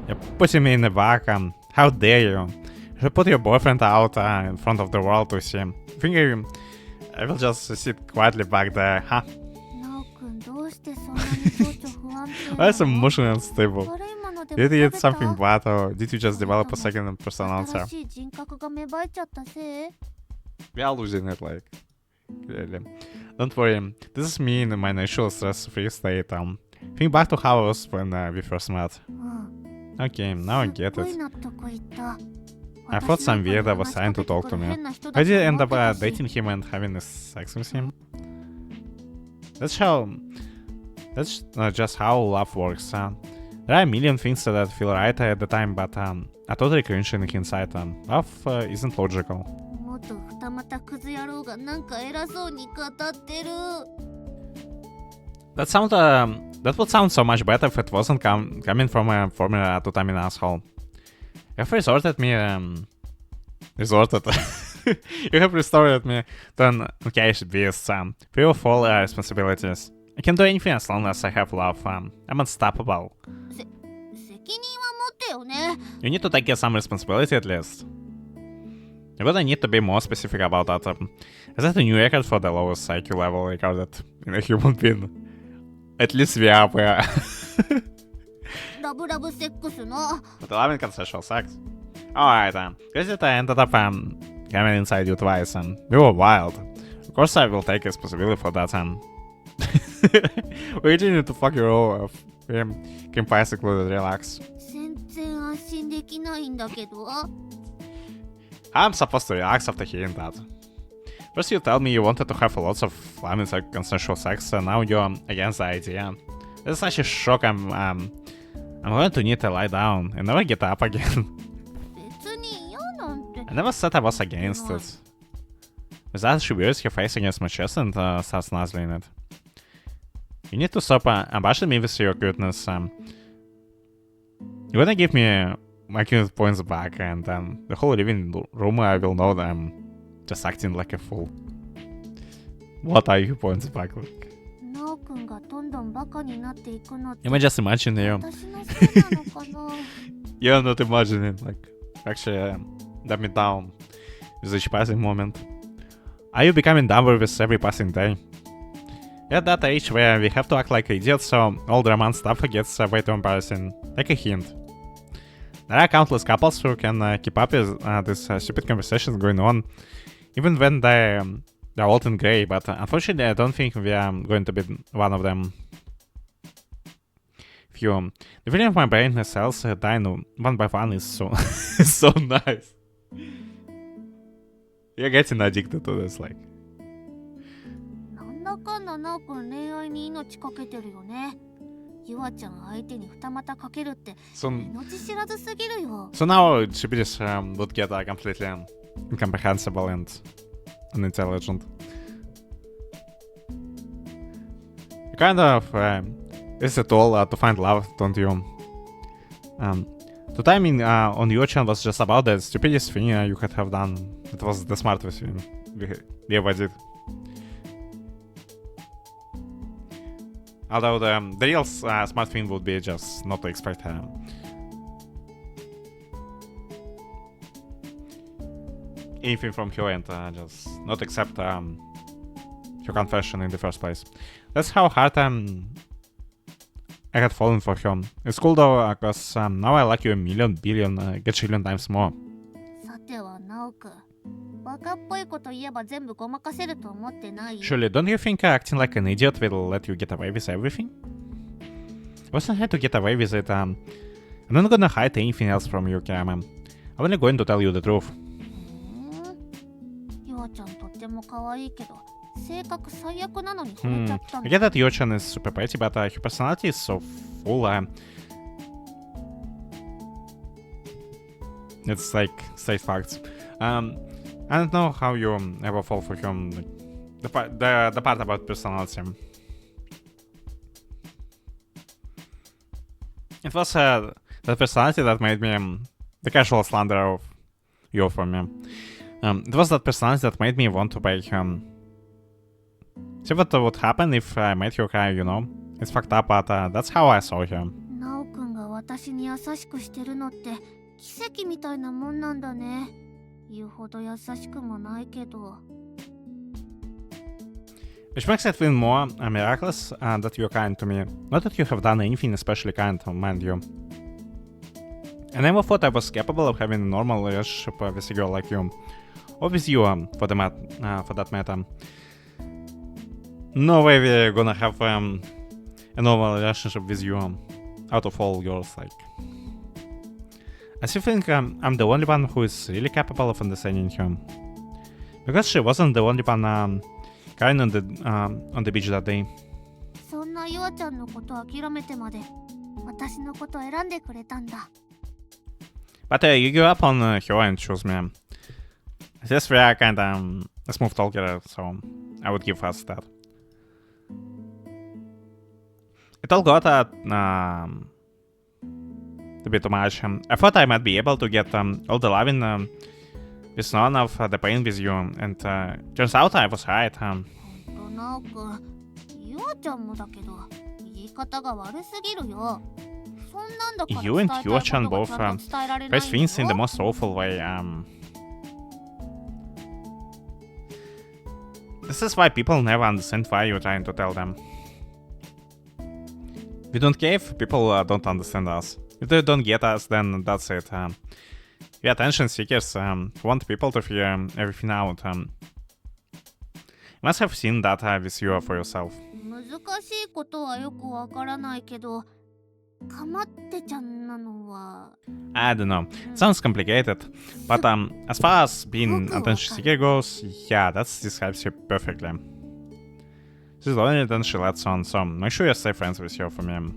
[SPEAKER 1] You're putting me in the back. How dare you? You should put your boyfriend out in front of the world to see him. Think I will just sit quietly back there, huh?
[SPEAKER 2] ナオくんどうしてそんなに情緒不安定
[SPEAKER 1] Why
[SPEAKER 2] な
[SPEAKER 1] is
[SPEAKER 2] の？
[SPEAKER 1] emotionally unstable?
[SPEAKER 2] 悪いもので
[SPEAKER 1] Did
[SPEAKER 2] も
[SPEAKER 1] you
[SPEAKER 2] 食
[SPEAKER 1] eat
[SPEAKER 2] べた？
[SPEAKER 1] something bad or did you just develop a second personality?
[SPEAKER 2] 新しい人格が芽生えちゃったせい？
[SPEAKER 1] We are losing it, like, clearly. Don't worry, this is me in my natural stress-free state. Think back to how I was when we first met.
[SPEAKER 2] うん。
[SPEAKER 1] Okay, now I get
[SPEAKER 2] すっごい
[SPEAKER 1] it.
[SPEAKER 2] 納得いった。
[SPEAKER 1] I thought some weird was trying to talk to me. I did end up dating him and having sex with him. That's just how love works. There are a million things that feel right at the time, but I totally cringe in hindsight. Love isn't logical.
[SPEAKER 2] 元二股クズ野郎がなんか偉そうに語ってる。
[SPEAKER 1] That would sound so much better if it wasn't coming from a former Tutami asshole. You have resorted me, you have restored me to an uncaged beast, free of all responsibilities. I can do anything as long as I have love. I'm unstoppable.
[SPEAKER 2] 責任は持ってよね。
[SPEAKER 1] You need to take some responsibility at least. You're gonna need to be more specific about that. Is that a new record for the lowest IQ level recorded in a human being? At least we are where.
[SPEAKER 2] ラブラブセックスの。
[SPEAKER 1] But loving consensual sex. Alright, because it ended up coming inside you twice, and we were wild. Of course I will take responsibility for that, we really need to fuck your all off. Can basically relax.
[SPEAKER 2] 全然安心できないんだけど。
[SPEAKER 1] I'm supposed to relax after hearing that. First you tell me you wanted to have lots of loving consensual sex, and now you're against the idea. It's such a shock. I'm going to need to lie down and never get up again.
[SPEAKER 2] 別に嫌なんて。
[SPEAKER 1] I never said I was against it. With that, she wears her face against my chest and starts nuzzling it. You need to stop bashing me with your cuteness. You're gonna give me my cute points back, and then the whole living room I will know that I'm just acting like a fool. What are your points back like?
[SPEAKER 2] ナオくんがどんどんバカになっていくのって
[SPEAKER 1] Am I just imagining you?
[SPEAKER 2] 私のせいなのかな。
[SPEAKER 1] You're not imagining, like, actually, dumb me down with each passing moment. Are you becoming dumber with every passing day? You're at that age where we have to act like idiots, so all the romance stuff gets way too embarrassing. Take a hint. There are countless couples who can keep up with these stupid conversations going on, even when they're old and grey, but unfortunately I don't think we are going to be one of them. The feeling of my brain cells dying one by one is so so nice. You're getting addicted to this, like.
[SPEAKER 2] なんだかんだなおくん恋愛に命かけてるよね。ゆあちゃん相手に二股かけるって
[SPEAKER 1] So,
[SPEAKER 2] 命知らずすぎるよ。
[SPEAKER 1] so now Chibiris would get completely incomprehensible and unintelligent. You kind of is it all to find love, don't you? The timing on Yuchan was just about the stupidest thing you could have done. It was the smartest thing we ever did. Although the real smart thing would be just not to expect anything from her and just not accept her confession in the first place. That's how hard I had fallen for her. It's cool though, because now I like you a million, billion, gajillion times more.
[SPEAKER 2] さてはなおくん、バカっぽいこと言えば全部ごまかせると思ってない？
[SPEAKER 1] Surely, don't you think acting like an idiot will let you get away with everything? I wasn't here to get away with it. I'm not gonna hide anything else from you, Kirame. I'm only going to tell you the truth.
[SPEAKER 2] ゆあちゃんとっても可愛いけど、性格最悪なのに惚れちゃったん
[SPEAKER 1] I
[SPEAKER 2] だ。
[SPEAKER 1] get that Yochan is super pretty, but her personality is so full. It's like straight facts. I don't know how you ever fall for him. The part about personality. It was the personality that made me the casual slander of you for me. It was that personality that made me want to buy him. See what would happen if I made her cry, you know? It's fucked up, but that's how I saw her.
[SPEAKER 2] なおくんが私に優しくしてるのって奇跡みたいなもんなんだね。言うほど優しくもないけど。
[SPEAKER 1] Which makes it even more miraculous that you're kind to me. Not that you have done anything especially kind, mind you. I never thought I was capable of having a normal relationship with a girl like you. Or with you, for that matter. No way we're gonna have a normal relationship with you out of all girls, like. I still think I'm the only one who is really capable of understanding her. Because she wasn't the only one crying on the beach that day.
[SPEAKER 2] そんなゆあちゃんのこと諦めてまで私のこと選んでくれたんだ。
[SPEAKER 1] But you give up on her and choose me. This we are kinda a smooth talker, so I would give us that. It all got a bit too much. I thought I might be able to get all the loving with none of the pain with you, and turns out I was right.
[SPEAKER 2] なおくん、ゆあちゃんもだけど言い方が悪すぎるよ。そんなんだから
[SPEAKER 1] You and Yuachan both
[SPEAKER 2] 伝えられない
[SPEAKER 1] face
[SPEAKER 2] んだ
[SPEAKER 1] things in the
[SPEAKER 2] よ。
[SPEAKER 1] most awful way. This is why people never understand why you're trying to tell them. We don't care if people don't understand us. If they don't get us, then that's it. We attention seekers want people to figure everything out. You must have seen that with you for yourself.
[SPEAKER 2] 難しいことはよくわからないけど、かまってちゃんなのは
[SPEAKER 1] I don't know. It sounds complicated, but as far as being attention seeker goes, yeah, that describes you perfectly. She's lonely, then she lets on, so make sure you stay friends with her for me.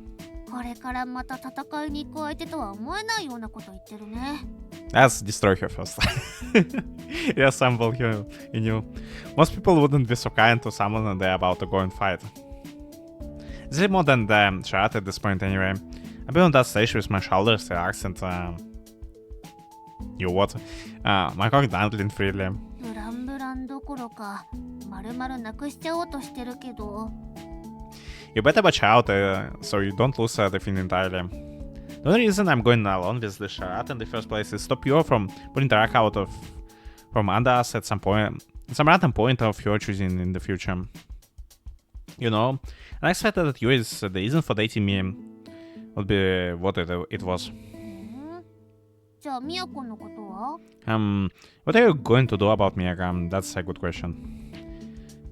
[SPEAKER 2] これからまた戦いに行く相手とは思えないようなこと言ってるね。
[SPEAKER 1] Let's destroy her first. Reassemble her in you. Most people wouldn't be so kind to someone when they're about to go and fight. Is it more than the chat at this point anyway? I've been on that stage with my shoulders relaxed and you what? My cock dangling freely.
[SPEAKER 2] ブランブランどころか、まるまるなくしちゃおうとしてるけど。
[SPEAKER 1] You better watch out so you don't lose the thing entirely. The only reason I'm going along with the charade in the first place is to stop you from pulling the rack out from under us at some random point of your choosing in the future. You know, and I expected that you is the reason for dating me would be what it was.
[SPEAKER 2] じゃあみやこのことは？
[SPEAKER 1] What are you going to do about me? That's a good question.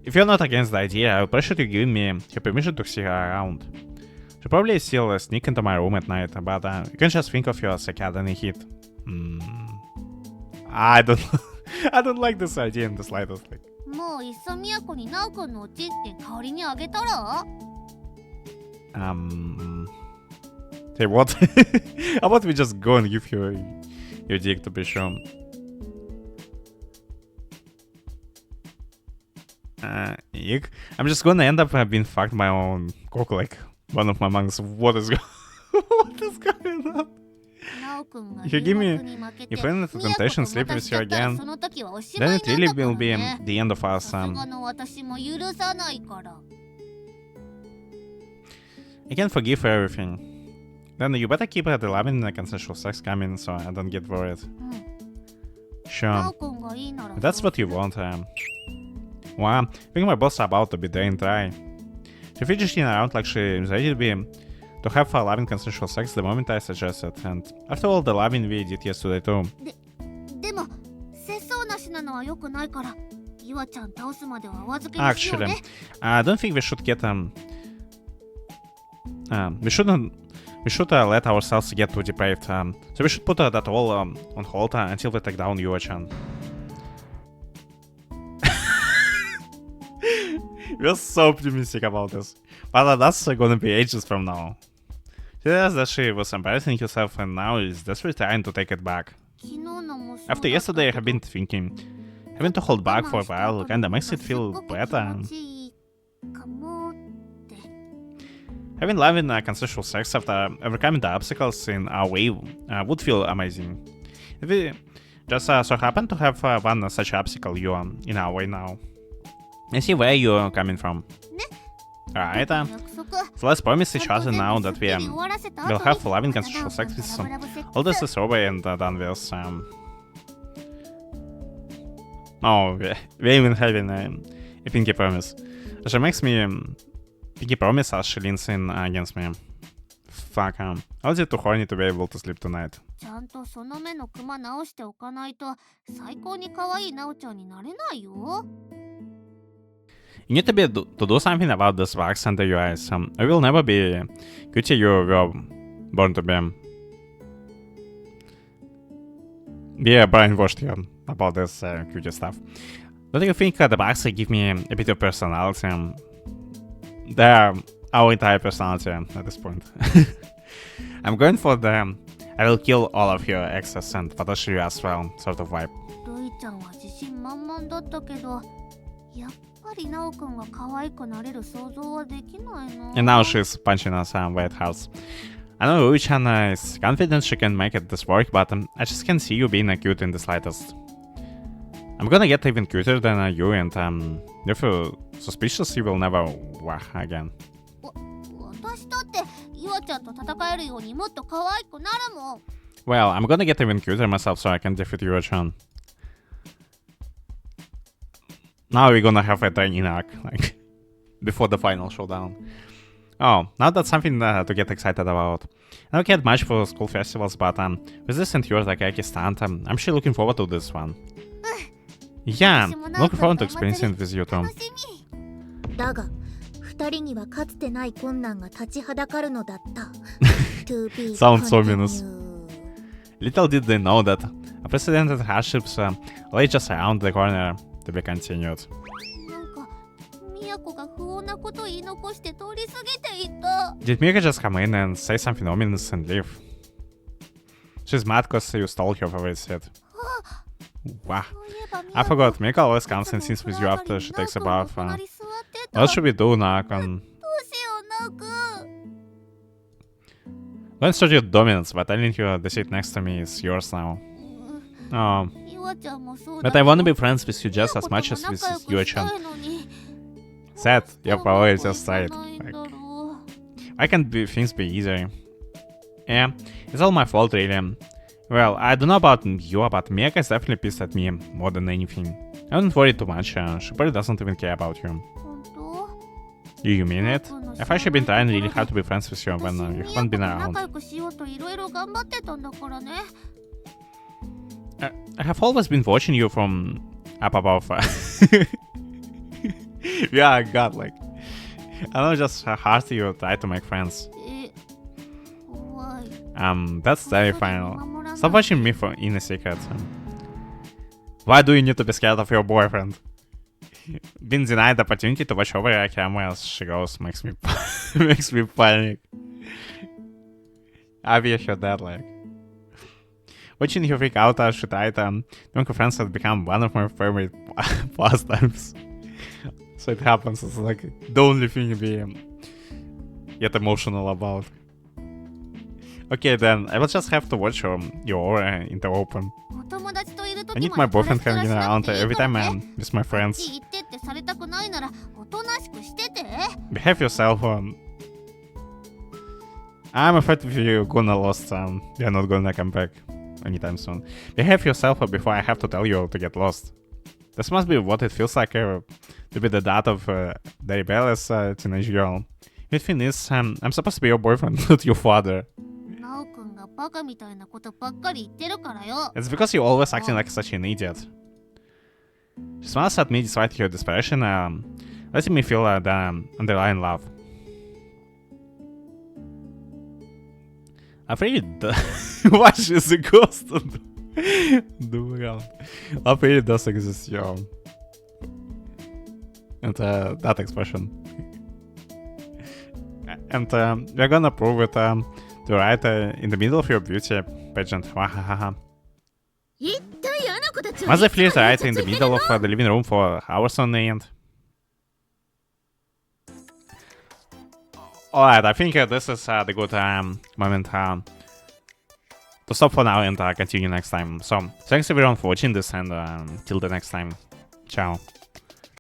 [SPEAKER 1] If you're not against the idea, I would appreciate you giving me your permission to see her around. She probably still sneak into my room at night, but you can just think of her as a cat and a hit. I don't know. I don't like this idea in the slightest. Like,
[SPEAKER 2] もういっそみやこになおくんのおちんちん代わりにあげたら？
[SPEAKER 1] hey, what? How about we just go and give your dick to be shown? Yuck. I'm just gonna end up being fucked by my own cock like one of my monks. What is what is going on?
[SPEAKER 2] なおくんが
[SPEAKER 1] If you give me
[SPEAKER 2] 誘惑に負けて
[SPEAKER 1] If I let the
[SPEAKER 2] みやこと
[SPEAKER 1] temptation
[SPEAKER 2] ま
[SPEAKER 1] sleep
[SPEAKER 2] た
[SPEAKER 1] with
[SPEAKER 2] しちゃ
[SPEAKER 1] you
[SPEAKER 2] ったら
[SPEAKER 1] again,
[SPEAKER 2] その時はおし
[SPEAKER 1] then
[SPEAKER 2] まい
[SPEAKER 1] it
[SPEAKER 2] なん
[SPEAKER 1] really
[SPEAKER 2] だから
[SPEAKER 1] will be
[SPEAKER 2] ね。
[SPEAKER 1] the end of us.
[SPEAKER 2] さすがの私も許さないから。
[SPEAKER 1] I can't forgive everything. Then you better keep the loving and consensual sex coming so I don't get worried.
[SPEAKER 2] うん。な
[SPEAKER 1] Sure.
[SPEAKER 2] おくんがいいなら
[SPEAKER 1] If that's what you want. Well, I think my boss is about to be there and try. She fidgeting around like she's ready to have loving consensual sex the moment I suggested. And after all the loving we did yesterday too.
[SPEAKER 2] でも節操なしなのは良くないからゆあちゃん倒すまではお預けにしよう
[SPEAKER 1] Actually,
[SPEAKER 2] ね。
[SPEAKER 1] I don't think we should get we should let ourselves get too depraved. So we should put that all on hold until we take down Yuo-chan. We're so optimistic about this. But that's gonna be ages from now. She says that she was embarrassing herself and now is desperately trying to take it back.
[SPEAKER 2] 昨日のもそうだった
[SPEAKER 1] After yesterday, I have been thinking, having to hold back for a while kinda makes it feel better.
[SPEAKER 2] 気持ちいいかもって。
[SPEAKER 1] Having loving consensual sex after overcoming the obstacles in our way would feel amazing. If we just so happen to have one such obstacle in our way now. I see where you're coming from. Alright,
[SPEAKER 2] 約束
[SPEAKER 1] so let's promise each other now that we will have loving consensual sex with all this is over and done with. Oh, we're even having a pinky promise. She makes me pinky promise as she leans in against me. Fuck, I was too horny to be able to sleep tonight.
[SPEAKER 2] ちゃんとその目のクマ直しておかないと最高に可愛いなおちゃんになれないよ。
[SPEAKER 1] You need to do something about this wax under your eyes. I will never be good you were born to be. Yeah, brainwashed here about this cutie stuff. Don't you think the wax give me a bit of personality? They're our entire personality at this point. I'm going for the I will kill all of your exes and punish you as well sort of vibe.
[SPEAKER 2] ルイちゃんは自信満々だったけどやっぱりナオくんが可愛くなれる想像はできないな。
[SPEAKER 1] And now she's punching us White House. I know Rui-chan is confident she can make this work, but I just can't see you being cute in the slightest. I'm gonna get even cuter than you, and if you're suspicious, you will never wah again.
[SPEAKER 2] 私だってユアちゃんと戦えるようにもっと可愛くなるもん。
[SPEAKER 1] Well, I'm gonna get even cuter myself so I can defeat Rui-chan. Now we're gonna have a training arc, like, before the final showdown. Oh, now that's something to get excited about. I don't care much for school festivals, but with this and yours like Aki stand, I'm actually looking forward to this one. Yeah, looking forward to experiencing it with you too.
[SPEAKER 2] 楽しみ。
[SPEAKER 5] だが二人にはかつてない困難が立ちはだかるのだった To be
[SPEAKER 1] Sounds so ominous.
[SPEAKER 5] continued.
[SPEAKER 1] Little did they know that unprecedented hardships lay just around the corner to be continued.
[SPEAKER 2] なんかミヤコが不穏なこと言い残して通り過ぎていた。
[SPEAKER 1] Did Mika just come in and say something ominous and leave? She's mad cause you stole her favorite seat. Wow.
[SPEAKER 2] そういえばミ
[SPEAKER 1] I
[SPEAKER 2] ヤコ
[SPEAKER 1] forgot, Mika always comes and sings with you after she takes a bath. What should we do now?
[SPEAKER 2] どうしようナオくん。
[SPEAKER 1] Don't start your dominance by telling you the seat next to me is yours now. Oh,
[SPEAKER 2] ユアちゃんもそうだ
[SPEAKER 1] but I wanna be friends with you just as much as with Yuo-chan. Sad, your power is just right. Like, why can't things be easier? Yeah, it's all my fault really. Well, I don't know about you, but Mika is definitely pissed at me more than anything. I don't worry too much, she probably doesn't even care about you.
[SPEAKER 2] 本当
[SPEAKER 1] You mean it? I've actually been trying really hard to be friends with you when you haven't been
[SPEAKER 2] 仲
[SPEAKER 1] around.
[SPEAKER 2] 良くしようといろいろ頑張ってたんだからね。
[SPEAKER 1] I have always been watching you from up above. Yeah, God, like, I know just how hard you try to make friends.
[SPEAKER 2] え、怖い。
[SPEAKER 1] That's terrifying. Stop watching me in a secret. Why do you need to be scared of your boyfriend? Being denied the opportunity to watch over Kirame as she goes makes me makes me panic. I wish you that, like. Watching you freak out as she died, doing friends has become one of my favorite pastimes. So it happens, it's like the only thing we get emotional about. Okay, then I will just have to watch your in the open.
[SPEAKER 2] お友達といる
[SPEAKER 1] I
[SPEAKER 2] 時
[SPEAKER 1] need
[SPEAKER 2] ま
[SPEAKER 1] my
[SPEAKER 2] で彼
[SPEAKER 1] boyfriend
[SPEAKER 2] 氏面
[SPEAKER 1] hanging
[SPEAKER 2] しな
[SPEAKER 1] around
[SPEAKER 2] くていい
[SPEAKER 1] every
[SPEAKER 2] か
[SPEAKER 1] time
[SPEAKER 2] もね
[SPEAKER 1] I'm with my
[SPEAKER 2] あっ
[SPEAKER 1] friends.
[SPEAKER 2] ち行ってってされたくないならおとなしくしてて
[SPEAKER 1] Behave yourself. I'm afraid if you're gonna lost, you're not gonna come back anytime soon. Behave yourself before I have to tell you to get lost. This must be what it feels like to be the dad of the rebellious teenage girl. The thing is, I'm supposed to be your boyfriend, not your father.
[SPEAKER 2] ナオくんがバカみたいなことばっかり言ってるからよ
[SPEAKER 1] It's because you're always acting like such an idiot. She smiles at me despite her desperation, letting me feel the underlying love. I really why she's a ghost on the world. I really does exist, yo. And that expression. And we're gonna prove it to write in the middle of your beauty pageant. Wahahaha.
[SPEAKER 5] 一体あの子たちは
[SPEAKER 1] Must I please write in the middle of the living room for hours on end? Alright, I think this is the good moment to stop for now and continue next time. So, thanks everyone for watching this and till the next time. Ciao.